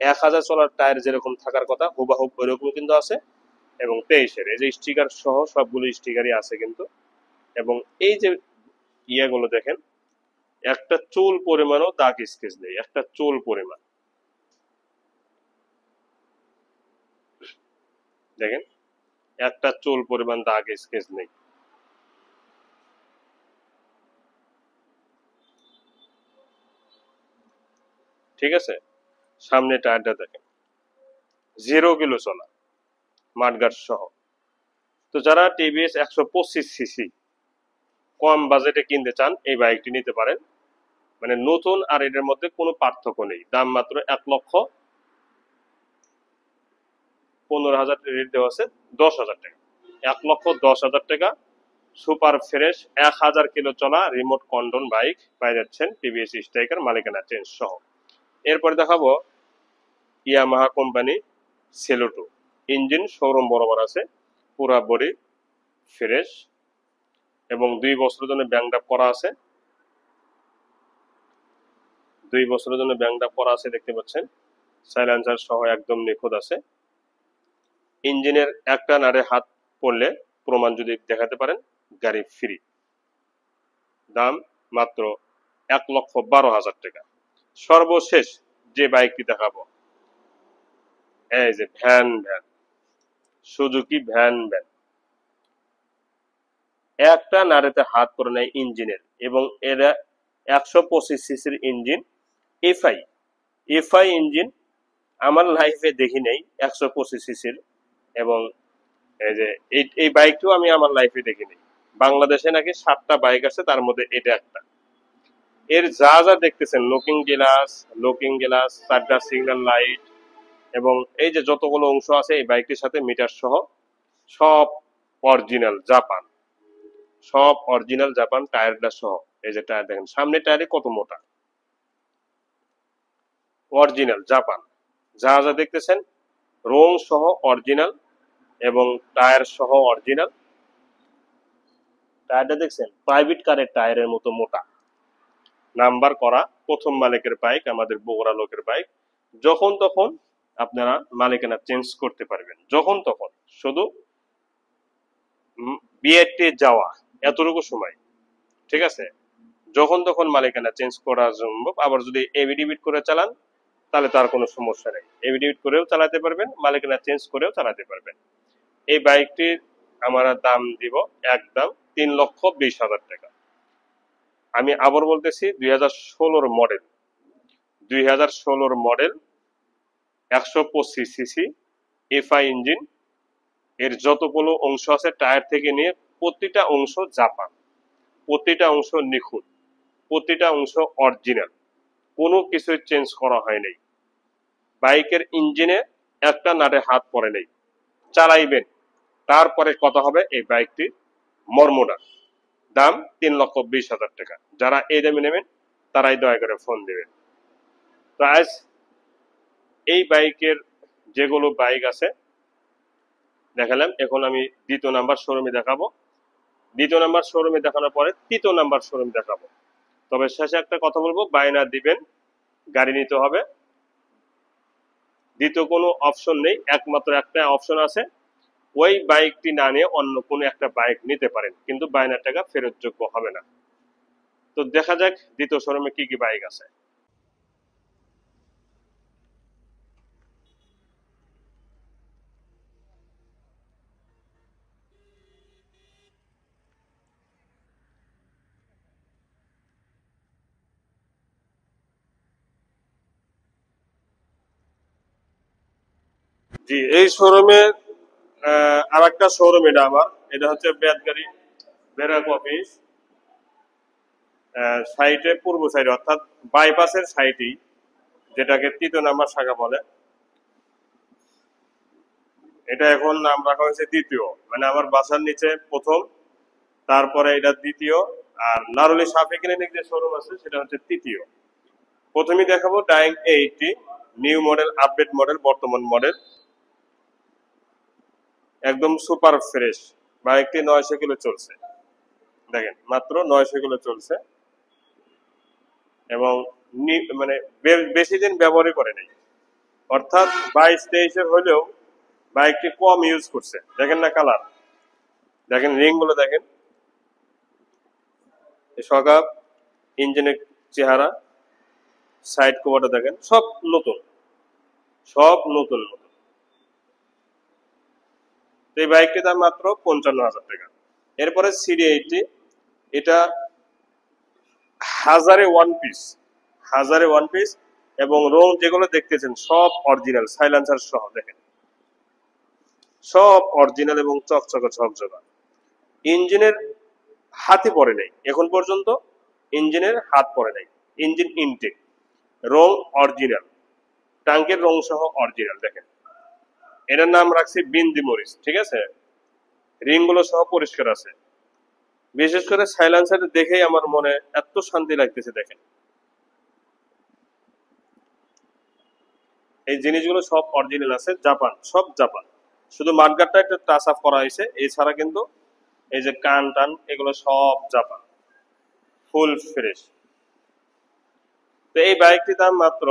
1000 চলার টায়ার যেরকম থাকার কথা হুবাহুব ওইরকম কিন্তু আছে এবং 23-এর এই যে স্টিকার সহ সবগুলো স্টিকারই আছে কিন্তু। এবং এই যে ইয়েগুলো দেখেন, একটা চুল পরিমাণও দাগ স্কেচ নেই, একটা চুল পরিমাণ দেখেন, একটা চুল পরিমাণ দাগ স্কেচ নেই। ঠিক আছে, সামনে টায়ারটা দেখেন 0 কিলো চলা মাঠগার্ড সহ। তো যারা টিভিএস 125 সিসি কম বাজেটে কিনতে চান এই বাইকটি নিতে পারেন। মানে নতুন আর এটার মধ্যে কোনো পার্থক্য নেই। দাম মাত্র 1,15,000 রেট দেওয়া আছে 10,000 টাকা, 1,10,000 টাকা সুপার ফ্রেশ 1000 কিলো চলা রিমোট কন্ট্রোল বাইক পাই যাচ্ছেন টিভিএস স্ট্রাইকার মালিকানা চেঞ্জ সহ। এরপরে দেখাবো ইয়ামাহা কোম্পানি সেলোটো, ইঞ্জিন শোরুম বরাবর আছে, পুরা বডি ফ্রেশ এবং 2 বছরের জন্য ব্যাংকডাপ করা আছে, 2 বছরের জন্য ব্যাংকডাপ করা আছে দেখতে পাচ্ছেন। সাইলেন্সার সহ একদম নিখুঁত আছে। ইঞ্জিনের একটা নাড়ে হাত পড়লে প্রমাণ যদি দেখাতে পারেন গাড়ি ফ্রি। দাম মাত্র 1,12,000 টাকা। সর্বশেষ যে বাইকটি দেখাবো এই যে ভ্যান সুজুকি ভ্যান, একটা নাড়েতে হাত পড়ে নেয় ইঞ্জিনের এবং এরা 125 সিসির ইঞ্জিন, এফআই ইঞ্জিন। আমার লাইফে দেখি নেই 125 সিসির এবং এই যে এই বাইকটিও আমি আমার লাইফে দেখি নেই। বাংলাদেশে নাকি 7টা বাইক আছে, তার মধ্যে এটা একটা। এর যা যা দেখতেছেন লুকিং গ্লাস, 4টা সিগন্যাল লাইট এবং এই যে যতগুলো অংশ আছে এই বাইকটির সাথে মিটার সহ সব অরিজিনাল জাপান, সব অরিজিনাল জাপান টায়ারটা সহ। এই যে টায়ার দেখেন, সামনে টায়ারে কত মোটা, অরিজিনাল জাপান। যা যা দেখতেছেন রং সহ অরিজিনাল এবং টায়ার সহ অরিজিনাল। টায়ারটা দেখছেন প্রাইভেট কারের টায়ারের মতো মোটা, নাম্বার করা, প্রথম মালিকের বাইক, আমাদের বগুড়া লোকের বাইক। যখন তখন আপনারা মালিকানা চেঞ্জ করতে পারবেন, যখন তখন, শুধু বিয়েতে যাওয়া এতটুকু সময়, ঠিক আছে। যখন তখন মালিকানা চেঞ্জ করা সম্ভব। আবার যদি এভিডেভিট করে চালান তাহলে তার কোনো সমস্যা নেই, এভিডেভিট করেও চালাতে পারবেন, মালিকানা চেঞ্জ করেও চালাতে পারবেন। এই বাইকটির আমরা দাম দিব একদম 3,20,000 টাকা। আমি আবার বলতেছি 2016 model, 2016 model 125 CC FI engine. এর যতগুলো অংশ আছে টায়ার থেকে নিয়ে প্রতিটা অংশ জাপান, প্রতিটা অংশ নিখুঁত, প্রতিটা অংশ অরিজিনাল, কোনো কিছু চেঞ্জ করা হয় নাই। বাইকের ইঞ্জিনে একটা নাটে হাত পড়ে নেই। চালাইবেন তারপরে কথা হবে এই বাইকটি মর্মটা। দাম 3,20,000 টাকা। যারা এই দামে নেবেন তারাই দয়া করে ফোন দেবেন। প্রাইস এই বাইকের যেগুলো বাইক আছে দেখালাম। এখন আমি দ্বিতীয় নাম্বার শোরুমে দেখাবো। দ্বিতীয় নাম্বার শোরুমে দেখানোর পরে তৃতীয় নাম্বার শোরুম দেখাবো। তবে শেষে একটা কথা বলবো, বায়না দিবেন, গাড়ি নিতে হবে। দ্বিতীয় কোনো অপশন নেই, একমাত্র একটা অপশন আছে, ওই বাইকটি না নিয়ে অন্য কোনো একটা বাইক নিতে পারেন, কিন্তু বায়নার টাকা ফেরতযোগ্য হবে না। তো দেখা যাক দ্বিতীয় শোরুমে কি কি বাইক আছে। জি, এই শোরুমে আর একটা শোরুম, এটা আমার, এটা হচ্ছে বেদগাড়ি ব্যারাক অফিস, সাইটে পূর্ব সাইডে, অর্থাৎ বাইপাসের সাইটেই, যেটাকে তৃতীয় নাম্বার শাখা বলে। এটা এখন নাম রাখা হয়েছে দ্বিতীয়, মানে আমার বাসার নিচে প্রথম, তারপরে এটা দ্বিতীয়, আর নারুলি সাফি ক্লিনিক যে শোরুম আছে সেটা হচ্ছে তৃতীয়। প্রথমেই দেখাবো ডাইং 80, নিউ মডেল, আপডেট মডেল, বর্তমান মডেল, একদম সুপার ফ্রেশ। বাইকটি 900 কিলো চলছে, দেখেন মাত্র 900 কিলো চলছে, এবং মানে বেশি দিন ব্যবহারই করে নাই, অর্থাৎ 22-23 হলেও বাইকটি কম ইউজ করছে। দেখেন না কালার, দেখেন রিং গুলো, দেখেন সকাপ, ইঞ্জিনের চেহারা, সাইড কভারটা দেখেন, সব নতুন, সব নতুন নতুন। এই বাইকটির দাম মাত্র 55,000 টাকা। এরপরে সিডি 80, এটা হাজারে ওয়ান পিস, হাজারে ওয়ান পিস, এবং রং যেগুলো দেখতেছেন সব অরিজিনাল, সাইলেন্সার সহ, দেখেন সব অরিজিনাল এবং চকচকে ঝকঝকা। ইঞ্জিনের হাতে পড়ে নাই এখন পর্যন্ত, ইঞ্জিনের হাত পড়ে নাই। ইঞ্জিন ইনটেক, রং অরিজিনাল, টাঙ্কের রং সহ অরিজিনাল। দেখেন এটার নাম রাখছি বিন্দি মরিচ, ঠিক আছে। রিং গুলো সহ পরিষ্কার আছে। বিশেষ করে সাইলেন্সার দেখেই আমার মনে এত শান্তি লাগতেছে। দেখেন এই জিনিসগুলো সব অরিজিনাল আছে, জাপান, সব জাপান। শুধু মাঠগাটটা একটু টাচ আপ করা হয়েছে, এছাড়া কিন্তু এই যে কান টান এগুলো সব জাপান, ফুল ফ্রেশ। তো এই বাইকটির দাম মাত্র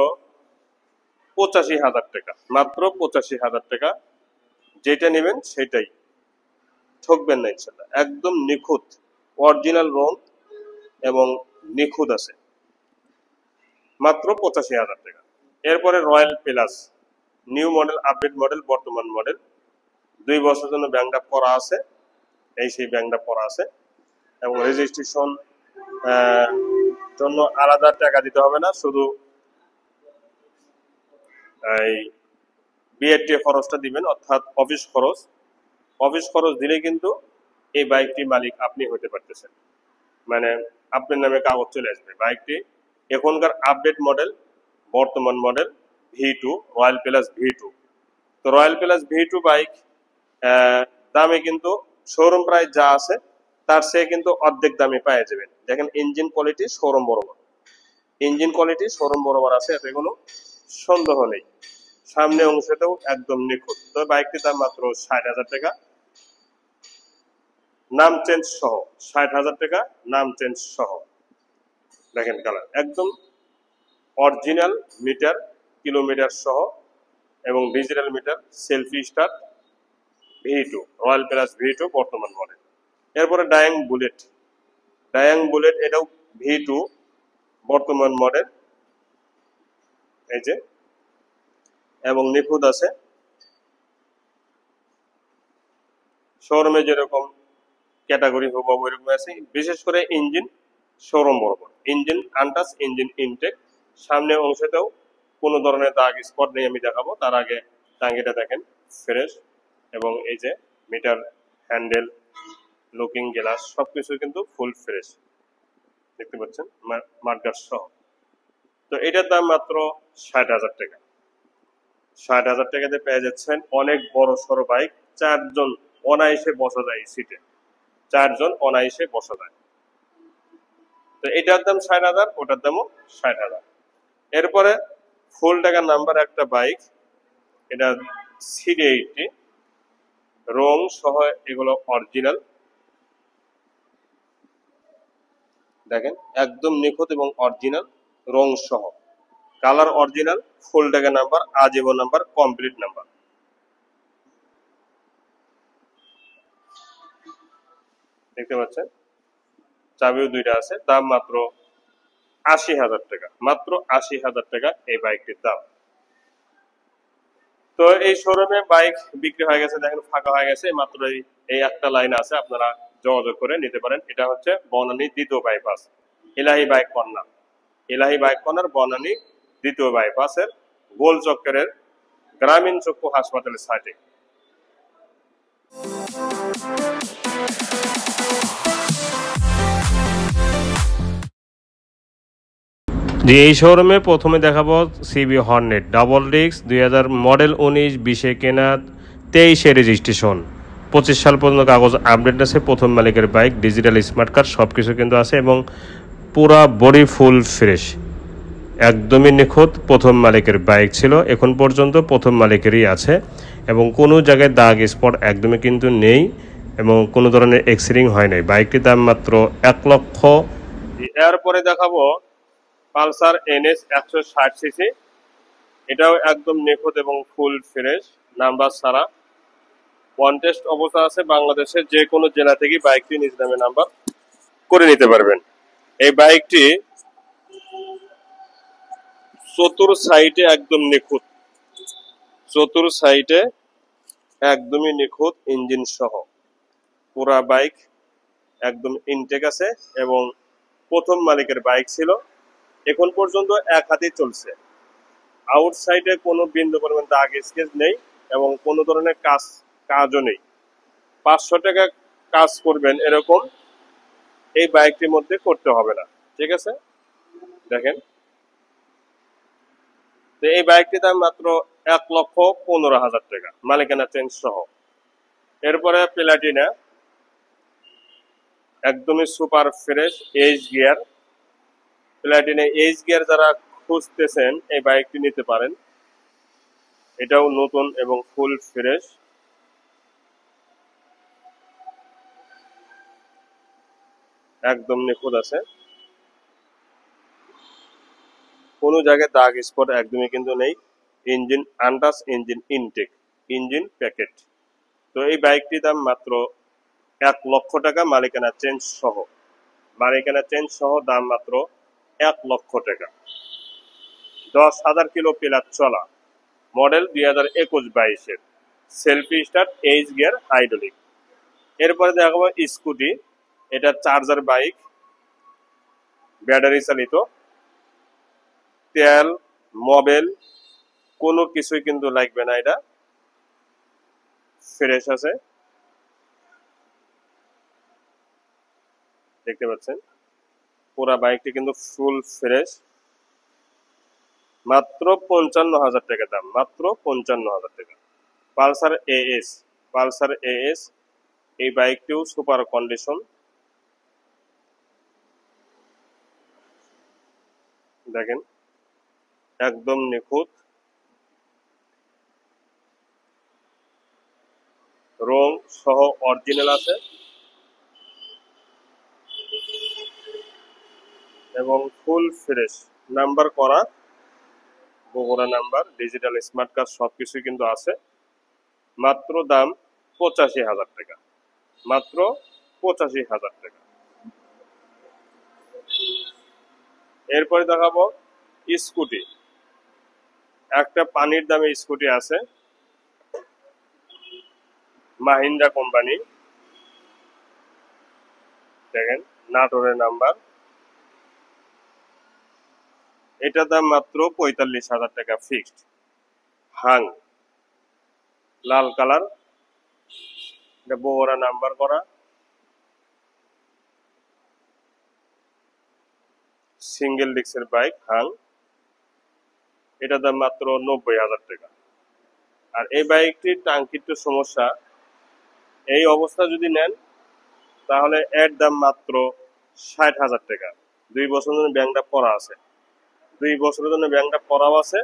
85,000 টাকা, মাত্র 85,000 টাকা। যেটা নেবেন সেটাই, ঠকবেন না ইনশাল্লাহ, একদম নিখুঁত, অরিজিনাল রং এবং নিখুঁত আছে, মাত্র 85,000 টাকা। এরপরে royal plus, new model, update model, বর্তমান মডেল, 2 বছরের জন্য ব্যাংক আপ করা আছে, এই সেই ব্যাংক আপ করা আছে, এবং রেজিস্ট্রেশন জন্য আলাদা টাকা দিতে হবে না, শুধু এই বিআরটি খরচটা দিবেন, অর্থাৎ অফিস খরচ। অফিস খরচ দিলে কিন্তু এই বাইকটি মালিক আপনি হতে পারতেছেন, মানে আপনার নামে কাগজ চলে আসবে। বাইকটি এখনকার আপডেট মডেল, বর্তমান model, V2, royal plus V2। তো রয়্যাল প্লাস V2 বাইক দামে কিন্তু শোরুম প্রাইস যা আছে তার সে কিন্তু অর্ধেক দামে পেয়ে যাবেন। দেখেন ইঞ্জিন কোয়ালিটি শোরুম বরাবর, ইঞ্জিন কোয়ালিটি শোরুম বরাবর আছে, এতে কোনো সন্দেহ নেই। সামনে অংশটাও একদম নিখুঁত। তো বাইকটির দাম মাত্র 60,000 টাকা, নাম চেঞ্জ সহ। 60,000 টাকা, নাম চেঞ্জ সহ। দেখেন কালার একদম অরিজিনাল, মিটার কিলোমিটার সহ, এবং digital meter, selfie start, V2, royal plus V2, বর্তমান মডেল। এরপরে ডায়াং বুলেট, ডায়াং বুলেট এটাও V2, বর্তমান মডেল, এই যে, এবং নিখুঁত আছে। শোরুমে যেরকম ক্যাটাগরি হবো ওইরকম আছে, বিশেষ করে ইঞ্জিন শোরুম বরাবর, ইঞ্জিন আনটাচ, ইঞ্জিন ইনটেক। সামনে অংশতেও কোনো ধরনের দাগ স্পট নেই, আমি দেখাবো। তার আগে টাঙ্গিটা দেখেন ফ্রেশ, এবং এই যে মিটার, হ্যান্ডেল, লুকিং গ্লাস সবকিছু কিন্তু ফুল ফ্রেশ, দেখতে পাচ্ছেন মার্কার সহ। তো এটার দাম মাত্র 60,000 টাকা। 60,000 টাকাতে পেয়ে যাচ্ছেন অনেক বড় সড়ো বাইক, 4 জন অনায়াসে বসা যায় সিটে, 4 জন অনায়াসে বসা যায়। তো এটার দাম 60,000, ওটার দামও 60,000। এরপরে ফুল টাকার নাম্বার একটা বাইক, এটা সিডি 80, রং সহ এগুলো অরিজিনাল, দেখেন একদম নিখুঁত এবং অরিজিনাল রং সহ, কালার অরিজিনাল, ফুল ট্যাগ নাম্বার, আজীবন নাম্বার, কমপ্লিট নাম্বার। দেখতে পাচ্ছেন চাবিও দুইটা আছে, দাম মাত্র ৮০,০০০ টাকা, মাত্র ৮০,০০০ টাকা এই বাইকটির দাম। তো এই শোরুমে বাইক বিক্রি হয়ে গেছে, দেখেন ফাঁকা হয়ে গেছে, মাত্র এই একটা লাইন আছে, আপনারা যোগাযোগ করে নিতে পারেন। এটা হচ্ছে বনানী দ্বিতীয় বাইপাস, ইলাহি বাইক কর্নার, ইলাহি বাইক কর্নার বনানী দ্বিতীয় বাইপাসের গোল চক্করের গ্রামীণ চক্ষু হাসপাতালের সাইডে। যে এই শোরুমে প্রথমে দেখাবো CB Hornet double disc 2000 model, 19-20 কেনা, 23-এ রেজিস্ট্রেশন, 25 সাল পর্যন্ত কাগজ আপডেট আছে, প্রথম মালিকের বাইক, ডিজিটাল স্মার্ট কার্ড সব কিছু কিন্তু আছে এবং পুরা বডি ফুল ফ্রেশ, একদমই নিখুঁত প্রথম মালিকের বাইক ছিল, এখন পর্যন্ত প্রথম মালিকেরই আছে এবং কোনো জায়গায় দাগ স্পট একদমই কিন্তু নেই এবং কোনো ধরনের এক্সিডিং হয় নাই। বাইকটির দাম মাত্র 1 লক্ষ। এরপরে দেখাবো পালসার NS 160 সিসি, এটাও একদম নিখুঁত এবং ফুল ফ্রেশ, নাম্বার ছাড়া, কন্টেস্ট অবস্থা আছে, বাংলাদেশের যে কোনো জেলা থেকে বাইকটি নিজ নামে নাম্বার করে নিতে পারবেন। এই বাইকটি চতুর সাইডে একদম নিখুঁত, চতুর সাইডে একদমই নিখুঁত, ইঞ্জিন সহ পুরা বাইক একদম ইনটেক আছে এবং প্রথম মালিকের বাইক ছিল, এখন পর্যন্ত এক হাতেই চলছে, আউটসাইডে কোনো বিন্দু পরিমাণ দাগ স্কেচ নেই এবং কোনো ধরনের কাজও নেই। 500 টাকা কাজ করবেন এরকম এই বাইকটির মধ্যে করতে হবে না, ঠিক আছে। দেখেন তো এই বাইকটির দাম মাত্র 1,15,000 টাকা, মালিকানা চেঞ্জ সহ। এরপরে প্লাটিনা, একদমই super fresh H gear, Platina H gear যারা খুঁজতেছেন এই বাইকটি নিতে পারেন, এটাও নতুন এবং ফুল ফ্রেশ, একদম নিখুঁত আছে, কোনো জায়গায় দাগ স্পট একদমই কিন্তু নেই, engine untouched, engine intact, engine packet. তো এই বাইকটির দাম মাত্র 1 লক্ষ টাকা, মালিকানা চেঞ্জ সহ, মালিকানা চেঞ্জ সহ দাম মাত্র 1 লক্ষ টাকা। 10,000 কিলো প্লাস চলা, মডেল 2021-22-এর, selfie start, H gear, hydraulic. এরপরে দেখাবো স্কুটি, এটা চার্জার বাইক, ব্যাটারি চালিত, তেল মোবিল কোনো কিছুই কিন্তু লাগবে না, এটা ফ্রেশ আছে, দেখতে পাচ্ছেন পুরা বাইকটি কিন্তু ফুল ফ্রেশ, মাত্র 55,000 টাকা দাম, মাত্র 55,000 টাকা। পালসার AS, পালসার AS এই বাইকটিও সুপার কন্ডিশন, দেখেন একদম নিখুঁত, রং সহ অরিজিনাল আছে এবং ফুল ফ্রেশ, নাম্বার করা, Bogura number, digital smart card সবকিছুই কিন্তু আছে, মাত্র দাম 85,000 টাকা, মাত্র 85,000 টাকা। এরপরে দেখাবো স্কুটি, একটা পানির দামে স্কুটি আছে, মাহিন্দ্রা কোম্পানি, দেখেন নাটোরের নাম্বার, এটা দাম মাত্র 45,000 টাকা ফিক্সড, হাং লাল কালার, এটা বগুড়া নাম্বার করা, সিঙ্গেল ডিস্কের বাইক হাং, এটা দাম মাত্র 90,000 টাকা। আর এই বাইকটির টাঙ্কির তো সমস্যা, এই অবস্থা যদি নেন তাহলে এর দাম মাত্র 60,000 টাকা, 2 বছরের জন্য ব্যাংকটা করা আছে, 2 বছরের জন্য ব্যাংকটা করাও আছে,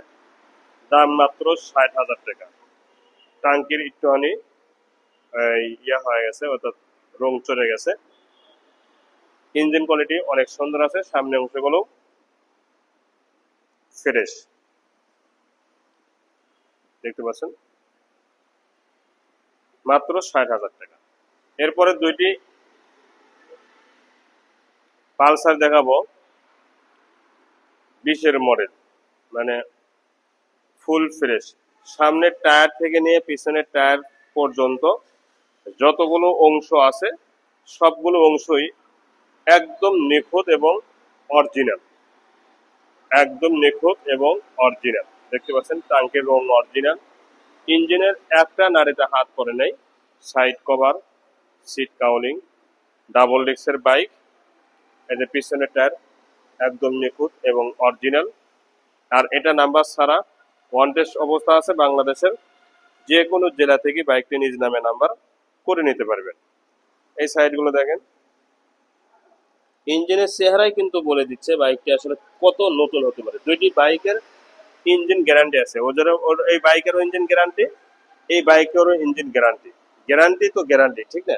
দাম মাত্র 60,000 টাকা। টাঙ্কির একটুখানি ইয়া হয়ে গেছে, অর্থাৎ রং চলে গেছে। ইঞ্জিন কোয়ালিটি অনেক সুন্দর আছে, সামনে অংশগুলো ফ্রেশ দেখতে পাচ্ছেন, মাত্র 60,000 টাকা। এরপরে দুইটি পালসার দেখাবো 20-এর মডেল, মানে ফুল ফ্রেশ, সামনের টায়ার থেকে নিয়ে পিছনের টায়ার পর্যন্ত যতগুলো অংশ আছে সবগুলো অংশই একদম নিখুঁত এবং অরিজিনাল, একদম নিখুঁত এবং অরিজিনাল দেখতে পাচ্ছেন। টাঙ্কের রং অরিজিনাল, ইঞ্জিনের একটা নাড়িতে হাত পড়ে নাই, side cover, seat cowling, double ডিস্কের বাইক, এই যে পিছনের টায়ার একদম নিখুঁত এবং অরিজিনাল। আর এটা নাম্বার ছাড়া ওয়ান টেস্ট অবস্থা আছে, বাংলাদেশের যে কোনো জেলা থেকে বাইকটি নিজ নামে নাম্বার করে নিতে পারবেন। এই সাইডগুলো দেখেন, ইঞ্জিনের চেহারাই কিন্তু বলে দিচ্ছে বাইকটি আসলে কত নতুন হতে পারে। দুইটি বাইকের ইঞ্জিন গ্যারান্টি আছে, ওর এই বাইকেরও ইঞ্জিন গ্যারান্টি, এই বাইকেরও ইঞ্জিন গ্যারান্টি। গ্যারান্টি তো গ্যারান্টি, ঠিক না?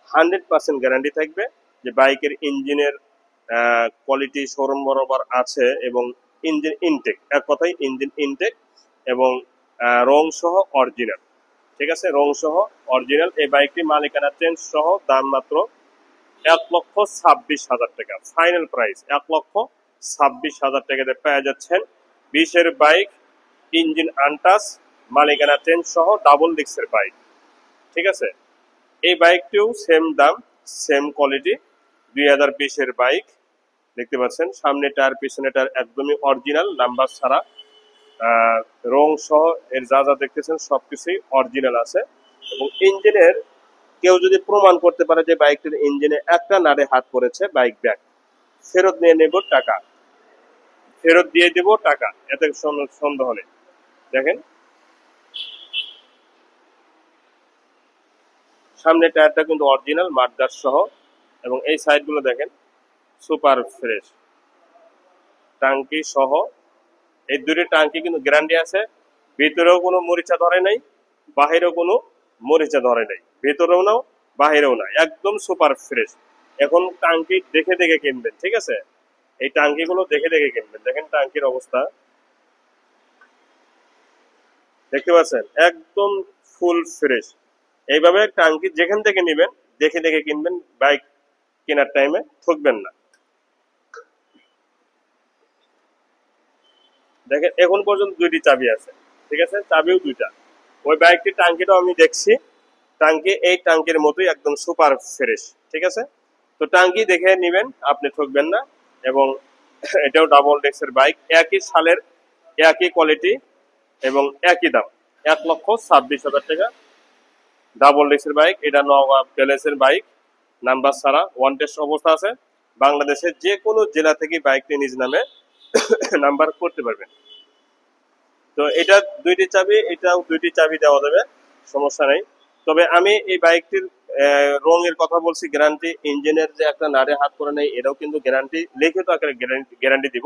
100% গ্যারান্টি থাকবে যে বাইকের ইঞ্জিনের কোয়ালিটি শোরুম বরাবর আছে এবং ইঞ্জিন ইনটেক, এক কথায় ইঞ্জিন ইনটেক এবং রং সহ অরিজিনাল, ঠিক আছে? রং সহ অরিজিনাল। এই বাইকটি মালিকানা চেঞ্জ সহ দাম মাত্র 1,26,000 টাকা, ফাইনাল প্রাইস 1,26,000 টাকাতে পেয়ে যাচ্ছেন 20-এর বাইক, ইঞ্জিন আনটাচ, মালিকানা চেঞ্জ সহ ডাবল ডিস্কের বাইক, ঠিক আছে? এই বাইকটিও সেম দাম, সেম কোয়ালিটি, 2020-এর বাইক দেখতে পাচ্ছেন। সামনে টায়ার পিছনে টায়ার একদমই অরিজিনাল, নাম্বার ছাড়া, রং সহ এর যা যা দেখতেছেন সবকিছুই অরিজিনাল আছে। এবং ইঞ্জিনের কেউ যদি প্রমাণ করতে পারে যে বাইকটির ইঞ্জিনে একটা নাড়ে হাত পড়েছে, বাইক ব্যাক, ফেরত নিয়ে নেব টাকা, ফেরত দিয়ে দেব টাকা, এতে সন্দেহ নেই। দেখেন সামনে টায়ারটা কিন্তু অরিজিনাল মার্কদার সহ, এবং এই সাইডগুলো দেখেন সুপার ফ্রেশ, টাঙ্কি সহ। এই দুটি টাঙ্কি কিন্তু গ্যারান্টি আছে, ভিতরেও কোনো মরিচা ধরে নাই, বাহিরেও কোনো মরিচা ধরে নাই, ভিতরেও নাও বাহিরেও না, একদম সুপার ফ্রেশ। এখন টাঙ্কি দেখে দেখে কিনবেন, ঠিক আছে? এই টাঙ্কিগুলো দেখে দেখে কিনবেন। দেখেন টাঙ্কির অবস্থা দেখতে পাচ্ছেন, একদম ফুল ফ্রেশ। এইভাবে টাঙ্কি যেখান থেকে নেবেন দেখে দেখে কিনবেন, বাইক কেনার টাইমে ঠকবেন না। দেখেন এখন পর্যন্ত দুইটি চাবি আছে, ঠিক আছে? চাবিও দুইটা। ওই বাইকটির টাঙ্কিটাও আমি দেখছি, টাঙ্কি এই টাঙ্কির মতোই একদম সুপার ফ্রেশ, ঠিক আছে? তো টাঙ্কি দেখে নেবেন, আপনি ঠকবেন না। এবং এটাও ডাবল ডেক্সের বাইক, একই সালের, একই কোয়ালিটি এবং একই দাম, 1,26,000 টাকা ডাবল ডেক্সের বাইক। এটা নওগাঁ প্যালেসের বাইক, নাম্বার ছাড়া, ওয়ান টেস্ট অবস্থা আছে। বাংলাদেশের যে কোনো জেলা থেকে বাইকটি নিজ নামে নাম্বার করতে পারবেন। তো এটা দুইটি চাবি, এটাও দুইটি চাবি দেওয়া যাবে, সমস্যা নেই। তবে আমি এই বাইকটির রঙের কথা বলছি, গ্যারান্টি, ইঞ্জিনের যে একটা নাড়ে হাত করে নেই এটাও কিন্তু গ্যারান্টি, লিখিত আকারে গ্যারান্টি দিব।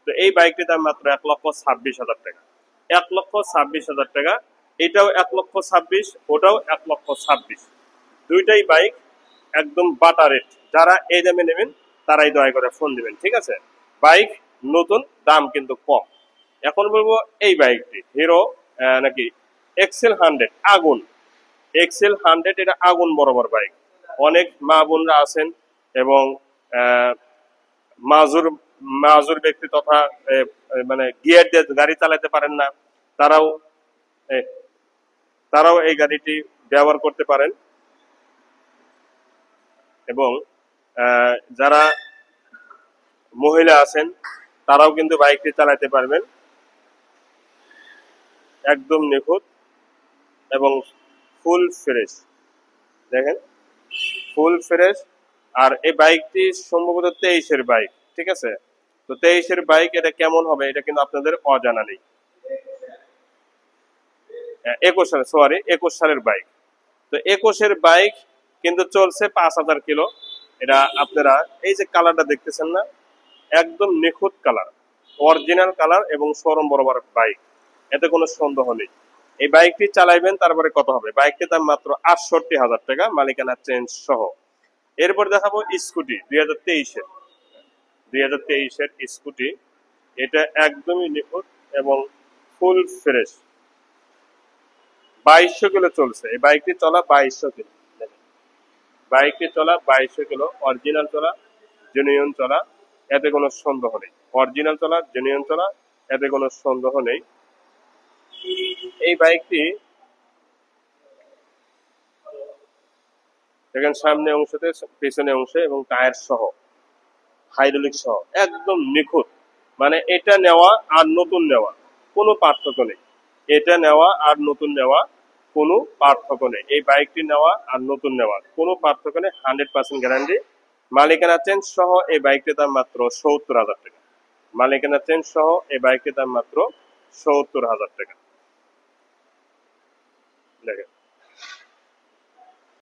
তো এই বাইকটির দাম মাত্র 1,26,000 টাকা, 1,26,000 টাকা। এটাও 1,26,000, ওটাও 1,26,000, দুইটাই বাইক একদম বাটা রেট। যারা এই দামে নেবেন তারাই দয়া করে ফোন দিবেন, ঠিক আছে? বাইক নতুন, দাম কিন্তু কম। এখন বলবো এই বাইকটি হিরো নাকি এক্সেল 100 আগুন, এক্সেল 100 এটা আগুন বরাবর বাইক। অনেক মা বোনরা আছেন এবং মাজুর মাজুর ব্যক্তি তথা মানে গিয়ার দিয়ে গাড়ি চালাতে পারেন না, তারাও তারাও এই গাড়িটি ব্যবহার করতে পারেন। এবং যারা মহিলা আছেন তারাও কিন্তু বাইকটি চালাতে পারবেন, একদম নিখুঁত এবং ফুল ফ্রেশ। দেখেন ফুল ফ্রেশ। আর এই বাইকটি সম্ভবত 23-এর বাইক, ঠিক আছে? তো 23-এর বাইক, এটা কেমন হবে এটা কিন্তু আপনাদের অজানা নেই। 21 সালের, সরি 21 সালের বাইক। তো 21-এর বাইক কিন্তু চলছে 5,000 কিলো। এটা আপনারা এই যে কালারটা দেখতেছেন না, একদম নিখুঁত কালার, অরিজিনাল কালার এবং শোরুম বরাবর বাইক, এতে কোনো সন্দেহ নেই। এই বাইকটি চালাইবেন, তারপরে কত হবে? বাইকটির দাম মাত্র ৬৮,০০০ টাকা, মালিকানা চেঞ্জ সহ। এরপর দেখাবো স্কুটি 2023-এর স্কুটি। এটা একদমই নিখুঁত এবং ফুল ফ্রেশ। 2200 কিলো চলছে এই বাইকটি, চলা 2200 কিলো। বাইকটি চলা 2200 কিলো, অরিজিনাল চলা, জেনুইন চলা, এতে কোনো সন্দেহ নেই। অরিজিনাল চলা, জেনুইন চলা, এতে কোনো সন্দেহ নেই। এই বাইকটি দেখেন সামনে অংশতে, পেছনে অংশে এবং টায়ার সহ, হাইড্রোলিক সহ একদম নিখুঁত। মানে এটা নেওয়া আর নতুন নেওয়া কোনো পার্থক্য নেই। এটা নেওয়া আর নতুন নেওয়া কোনো পার্থক্য নেই। এই বাইকটি নেওয়া আর নতুন নেওয়া কোনো পার্থক্য নেই। 100% গ্যারান্টি। মালিকানা চেঞ্জ সহ এই বাইকটির দাম মাত্র ৭০,০০০ টাকা। মালিকানা চেঞ্জ সহ এই বাইকটির দাম মাত্র ৭০,০০০ টাকা। দেখেন